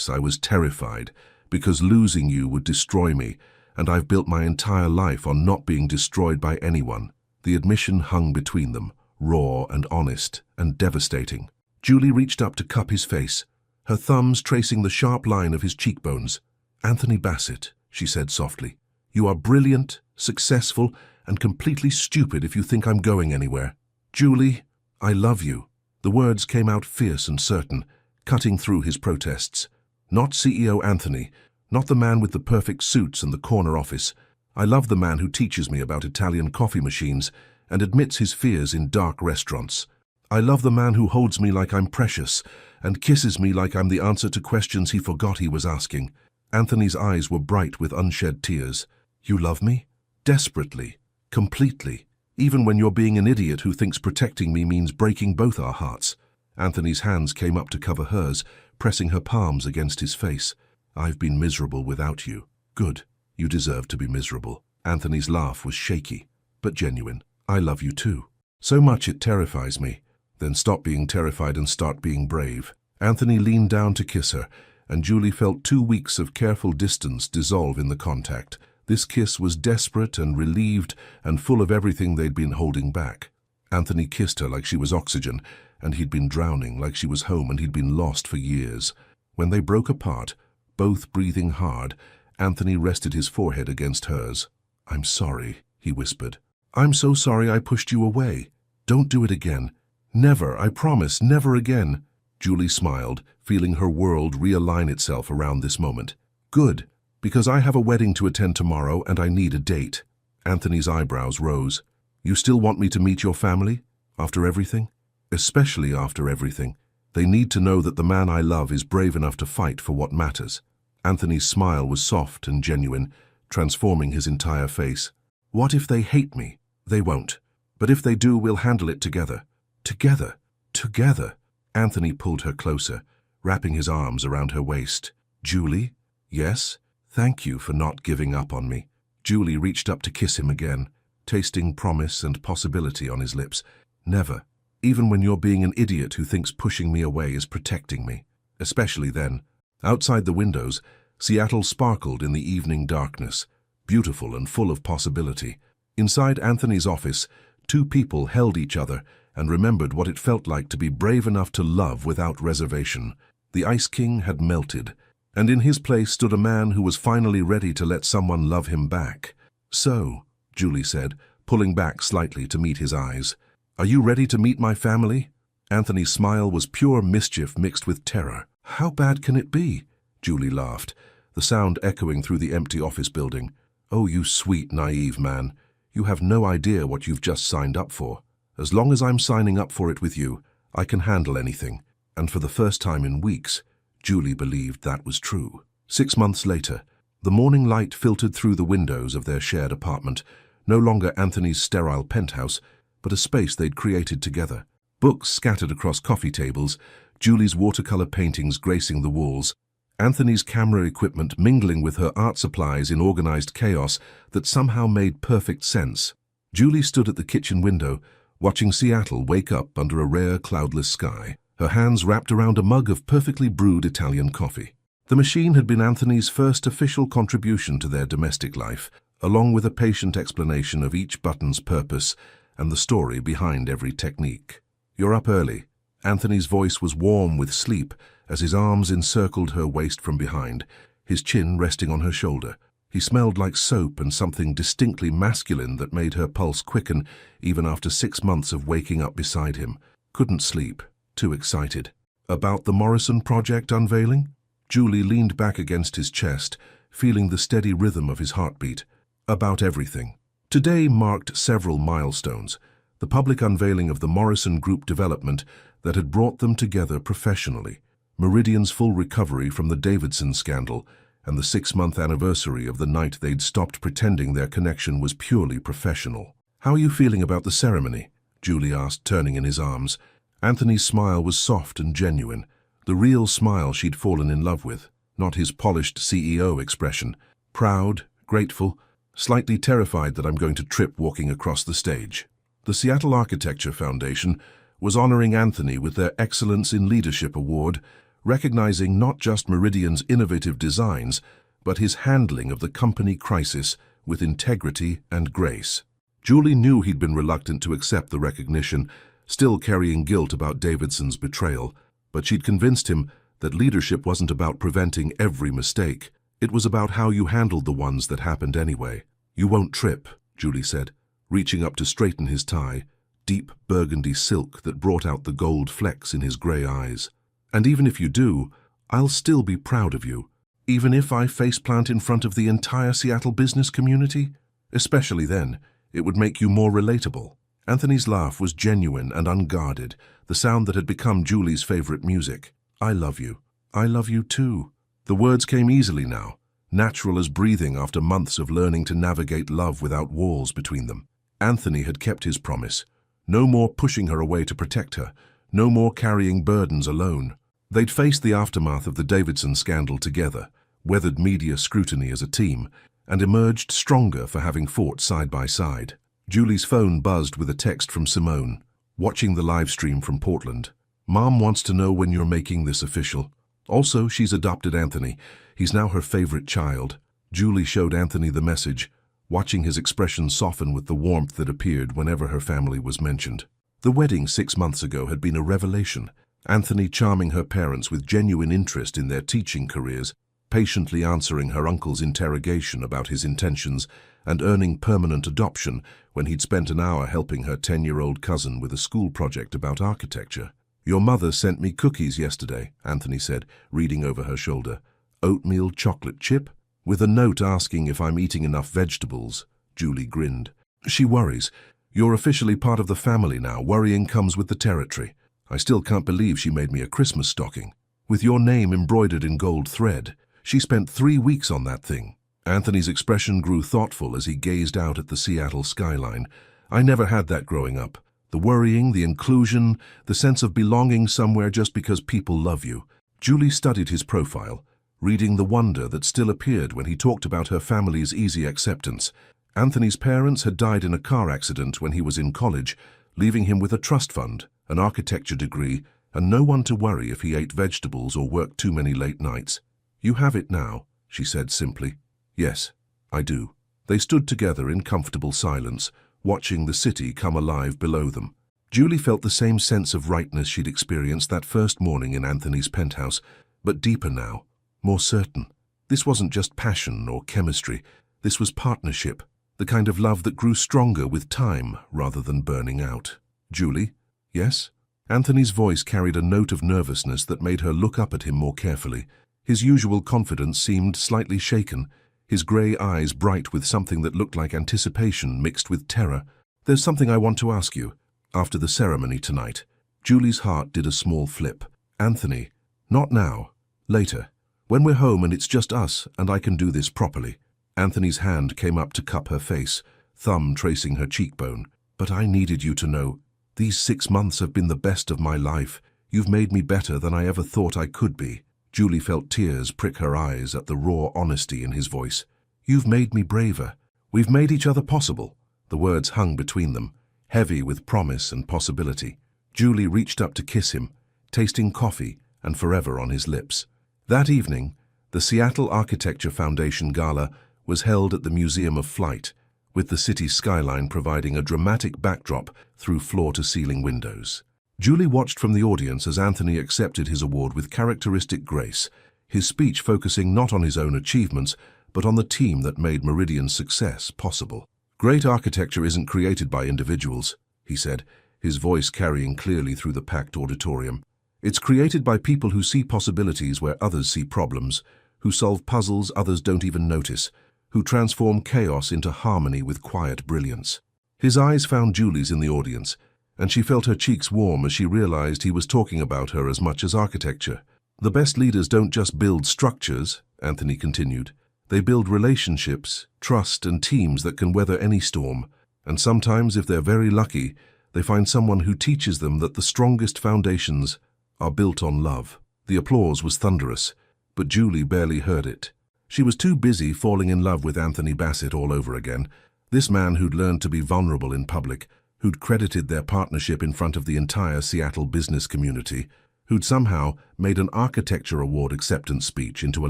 Speaker 1: I was terrified, because losing you would destroy me, and I've built my entire life on not being destroyed by anyone. The admission hung between them, raw and honest and devastating. Julie reached up to cup his face, her thumbs tracing the sharp line of his cheekbones. "Anthony Bassett," she said softly, "you are brilliant, successful, and completely stupid if you think I'm going anywhere. Julie, I love you." The words came out fierce and certain, cutting through his protests. "Not CEO Anthony, not the man with the perfect suits and the corner office. I love the man who teaches me about Italian coffee machines and admits his fears in dark restaurants. I love the man who holds me like I'm precious and kisses me like I'm the answer to questions he forgot he was asking." Anthony's eyes were bright with unshed tears. "You love me? Desperately, completely, even when you're being an idiot who thinks protecting me means breaking both our hearts." Anthony's hands came up to cover hers, pressing her palms against his face. "I've been miserable without you." "Good. You deserve to be miserable." Anthony's laugh was shaky, but genuine. "I love you too. So much it terrifies me." "Then stop being terrified and start being brave." Anthony leaned down to kiss her, and Julie felt 2 weeks of careful distance dissolve in the contact. This kiss was desperate and relieved and full of everything they'd been holding back. Anthony kissed her like she was oxygen, and he'd been drowning like she was home and he'd been lost for years. When they broke apart, both breathing hard, Anthony rested his forehead against hers. "I'm sorry," he whispered. "I'm so sorry I pushed you away. Don't do it again. Never, I promise, never again." Julie smiled, feeling her world realign itself around this moment. "Good, because I have a wedding to attend tomorrow and I need a date." Anthony's eyebrows rose. "You still want me to meet your family? After everything?" "Especially after everything. They need to know that the man I love is brave enough to fight for what matters." Anthony's smile was soft and genuine, transforming his entire face. "What if they hate me?" "They won't. But if they do, we'll handle it together." "Together? Together?" Anthony pulled her closer, wrapping his arms around her waist. "Julie?" "Yes? Thank you for not giving up on me." Julie reached up to kiss him again, tasting promise and possibility on his lips. "Never. Even when you're being an idiot who thinks pushing me away is protecting me. Especially then." Outside the windows, Seattle sparkled in the evening darkness, beautiful and full of possibility. Inside Anthony's office, 2 people held each other and remembered what it felt like to be brave enough to love without reservation. The Ice King had melted, and in his place stood a man who was finally ready to let someone love him back. "So," Julie said, pulling back slightly to meet his eyes, "are you ready to meet my family?" Anthony's smile was pure mischief mixed with terror. "How bad can it be?" Julie laughed, the sound echoing through the empty office building. "Oh, you sweet, naive man. You have no idea what you've just signed up for. As long as I'm signing up for it with you, I can handle anything." And for the first time in weeks, Julie believed that was true. 6 months later, the morning light filtered through the windows of their shared apartment, no longer Anthony's sterile penthouse, but a space they'd created together. Books scattered across coffee tables, Julie's watercolor paintings gracing the walls, Anthony's camera equipment mingling with her art supplies in organized chaos that somehow made perfect sense. Julie stood at the kitchen window, watching Seattle wake up under a rare cloudless sky, her hands wrapped around a mug of perfectly brewed Italian coffee. The machine had been Anthony's first official contribution to their domestic life, along with a patient explanation of each button's purpose and the story behind every technique. "You're up early." Anthony's voice was warm with sleep as his arms encircled her waist from behind, his chin resting on her shoulder. He smelled like soap and something distinctly masculine that made her pulse quicken even after 6 months of waking up beside him. Couldn't sleep, too excited. "About the Morrison project unveiling?" Julie leaned back against his chest, feeling the steady rhythm of his heartbeat. "About everything." Today marked several milestones. The public unveiling of the Morrison Group development that had brought them together professionally, Meridian's full recovery from the Davidson scandal, and the 6-month anniversary of the night they'd stopped pretending their connection was purely professional. "How are you feeling about the ceremony?" Julie asked, turning in his arms. Anthony's smile was soft and genuine, the real smile she'd fallen in love with, not his polished CEO expression. "Proud, grateful, slightly terrified that I'm going to trip walking across the stage. The Seattle Architecture Foundation was honoring Anthony with their Excellence in Leadership Award, recognizing not just Meridian's innovative designs, but his handling of the company crisis with integrity and grace. Julie knew he'd been reluctant to accept the recognition, still carrying guilt about Davidson's betrayal, but she'd convinced him that leadership wasn't about preventing every mistake. It was about how you handled the ones that happened anyway. "You won't trip," Julie said, reaching up to straighten his tie, deep burgundy silk that brought out the gold flecks in his grey eyes. "And even if you do, I'll still be proud of you, even if I faceplant in front of the entire Seattle business community. Especially then, it would make you more relatable." Anthony's laugh was genuine and unguarded, the sound that had become Julie's favorite music. "I love you. I love you too." The words came easily now, natural as breathing after months of learning to navigate love without walls between them. Anthony had kept his promise. No more pushing her away to protect her, no more carrying burdens alone. They'd faced the aftermath of the Davidson scandal together, weathered media scrutiny as a team, and emerged stronger for having fought side by side. Julie's phone buzzed with a text from Simone, watching the live stream from Portland. "Mom wants to know when you're making this official. Also, she's adopted Anthony. He's now her favorite child." Julie showed Anthony the message, watching his expression soften with the warmth that appeared whenever her family was mentioned. The wedding 6 months ago had been a revelation. Anthony charming her parents with genuine interest in their teaching careers, patiently answering her uncle's interrogation about his intentions, and earning permanent adoption when he'd spent an hour helping her 10-year-old cousin with a school project about architecture. "Your mother sent me cookies yesterday," Anthony said, reading over her shoulder. "Oatmeal chocolate chip, with a note asking if I'm eating enough vegetables." Julie grinned. "She worries. You're officially part of the family now. Worrying comes with the territory. I still can't believe she made me a Christmas stocking, with your name embroidered in gold thread. She spent 3 weeks on that thing." Anthony's expression grew thoughtful as he gazed out at the Seattle skyline. "I never had that growing up. The worrying, the inclusion, the sense of belonging somewhere just because people love you." Julie studied his profile, reading the wonder that still appeared when he talked about her family's easy acceptance. Anthony's parents had died in a car accident when he was in college, leaving him with a trust fund, an architecture degree, and no one to worry if he ate vegetables or worked too many late nights. "You have it now," she said simply. "Yes, I do." They stood together in comfortable silence, watching the city come alive below them. Julie felt the same sense of rightness she'd experienced that first morning in Anthony's penthouse, but deeper now, more certain. This wasn't just passion or chemistry, this was partnership, the kind of love that grew stronger with time rather than burning out. "Julie?" "Yes?" Anthony's voice carried a note of nervousness that made her look up at him more carefully. His usual confidence seemed slightly shaken, his grey eyes bright with something that looked like anticipation mixed with terror. "There's something I want to ask you. After the ceremony tonight." Julie's heart did a small flip. "Anthony, not now. Later. When we're home and it's just us and I can do this properly." Anthony's hand came up to cup her face, thumb tracing her cheekbone. "But I needed you to know. These 6 months have been the best of my life. You've made me better than I ever thought I could be." Julie felt tears prick her eyes at the raw honesty in his voice. "You've made me braver. We've made each other possible." The words hung between them, heavy with promise and possibility. Julie reached up to kiss him, tasting coffee and forever on his lips. That evening, the Seattle Architecture Foundation Gala was held at the Museum of Flight, with the city's skyline providing a dramatic backdrop through floor-to-ceiling windows. Julie watched from the audience as Anthony accepted his award with characteristic grace, his speech focusing not on his own achievements, but on the team that made Meridian's success possible. "Great architecture isn't created by individuals," he said, his voice carrying clearly through the packed auditorium. "It's created by people who see possibilities where others see problems, who solve puzzles others don't even notice, who transform chaos into harmony with quiet brilliance." His eyes found Julie's in the audience, and she felt her cheeks warm as she realized he was talking about her as much as architecture. "The best leaders don't just build structures," Anthony continued. "They build relationships, trust, and teams that can weather any storm. And sometimes, if they're very lucky, they find someone who teaches them that the strongest foundations are built on love." The applause was thunderous, but Julie barely heard it. She was too busy falling in love with Anthony Bassett all over again, this man who'd learned to be vulnerable in public, who'd credited their partnership in front of the entire Seattle business community, who'd somehow made an architecture award acceptance speech into a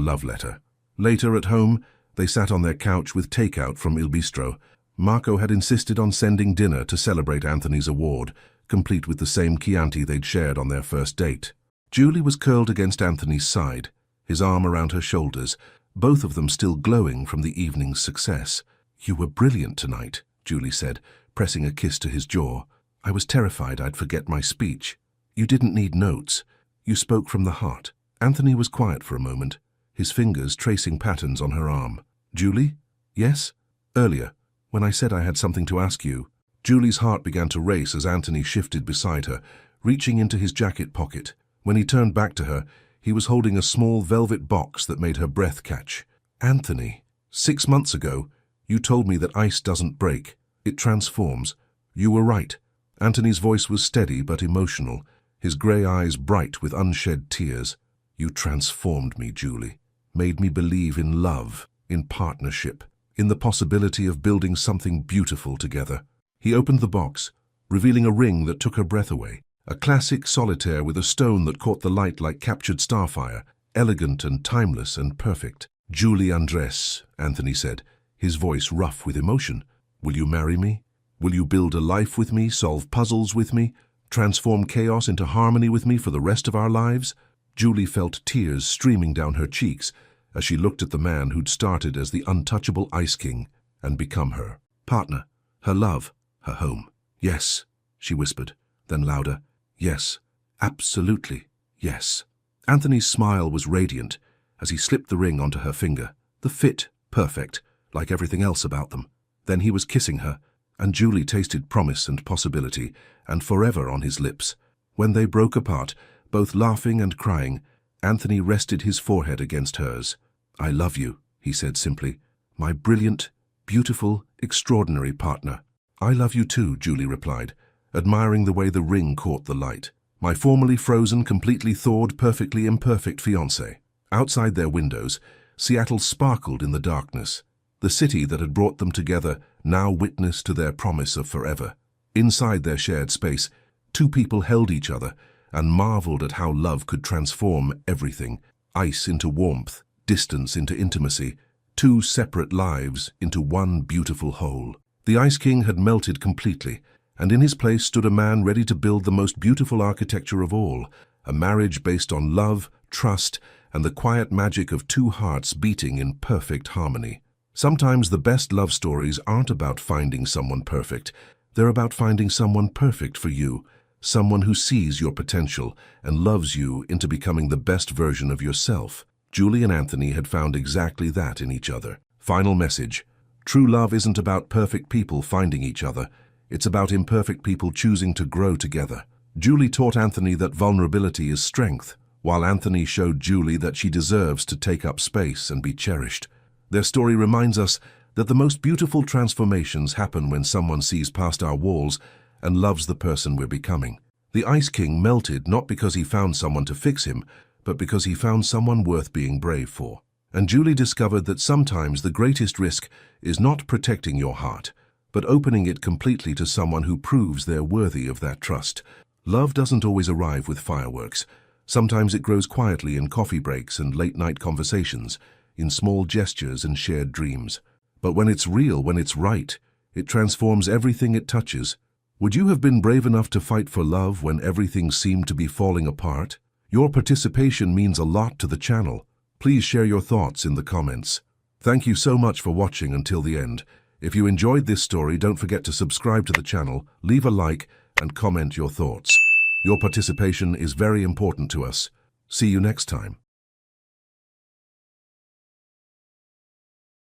Speaker 1: love letter. Later at home, they sat on their couch with takeout from Il Bistro. Marco had insisted on sending dinner to celebrate Anthony's award, complete with the same Chianti they'd shared on their first date. Julie was curled against Anthony's side, his arm around her shoulders, both of them still glowing from the evening's success. "You were brilliant tonight," Julie said, pressing a kiss to his jaw. "I was terrified I'd forget my speech. You didn't need notes. You spoke from the heart." Anthony was quiet for a moment, his fingers tracing patterns on her arm. "Julie? Yes? Earlier, when I said I had something to ask you." Julie's heart began to race as Anthony shifted beside her, reaching into his jacket pocket. When he turned back to her, he was holding a small velvet box that made her breath catch. "Anthony, 6 months ago, you told me that ice doesn't break. It transforms. You were right." Anthony's voice was steady but emotional, his grey eyes bright with unshed tears. "You transformed me, Julie. Made me believe in love, in partnership, in the possibility of building something beautiful together." He opened the box, revealing a ring that took her breath away. A classic solitaire with a stone that caught the light like captured starfire, elegant and timeless and perfect. "Julie Andres," Anthony said, his voice rough with emotion. "Will you marry me? Will you build a life with me, solve puzzles with me, transform chaos into harmony with me for the rest of our lives?" Julie felt tears streaming down her cheeks as she looked at the man who'd started as the untouchable Ice King and become her partner, her love, her home. "Yes," she whispered, then louder. "Yes, absolutely, yes." Anthony's smile was radiant as he slipped the ring onto her finger, the fit perfect, like everything else about them. Then he was kissing her, and Julie tasted promise and possibility, and forever on his lips. When they broke apart, both laughing and crying, Anthony rested his forehead against hers. "I love you," he said simply. "My brilliant, beautiful, extraordinary partner." "I love you too," Julie replied, admiring the way the ring caught the light. "My formerly frozen, completely thawed, perfectly imperfect fiancé." Outside their windows, Seattle sparkled in the darkness. The city that had brought them together now witness to their promise of forever. Inside their shared space, two people held each other and marveled at how love could transform everything. Ice into warmth, distance into intimacy, two separate lives into one beautiful whole. The Ice King had melted completely, and in his place stood a man ready to build the most beautiful architecture of all, a marriage based on love, trust, and the quiet magic of two hearts beating in perfect harmony. Sometimes the best love stories aren't about finding someone perfect. They're about finding someone perfect for you, someone who sees your potential and loves you into becoming the best version of yourself. Julie and Anthony had found exactly that in each other. Final message: true love isn't about perfect people finding each other. It's about imperfect people choosing to grow together. Julie taught Anthony that vulnerability is strength, while Anthony showed Julie that she deserves to take up space and be cherished. Their story reminds us that the most beautiful transformations happen when someone sees past our walls and loves the person we're becoming. The Ice King melted not because he found someone to fix him, but because he found someone worth being brave for. And Julie discovered that sometimes the greatest risk is not protecting your heart, but opening it completely to someone who proves they're worthy of that trust. Love doesn't always arrive with fireworks. Sometimes it grows quietly in coffee breaks and late-night conversations, in small gestures and shared dreams. But when it's real, when it's right, it transforms everything it touches. Would you have been brave enough to fight for love when everything seemed to be falling apart? Your participation means a lot to the channel. Please share your thoughts in the comments. Thank you so much for watching until the end. If you enjoyed this story, don't forget to subscribe to the channel, leave a like, and comment your thoughts. Your participation is very important to us. See you next time.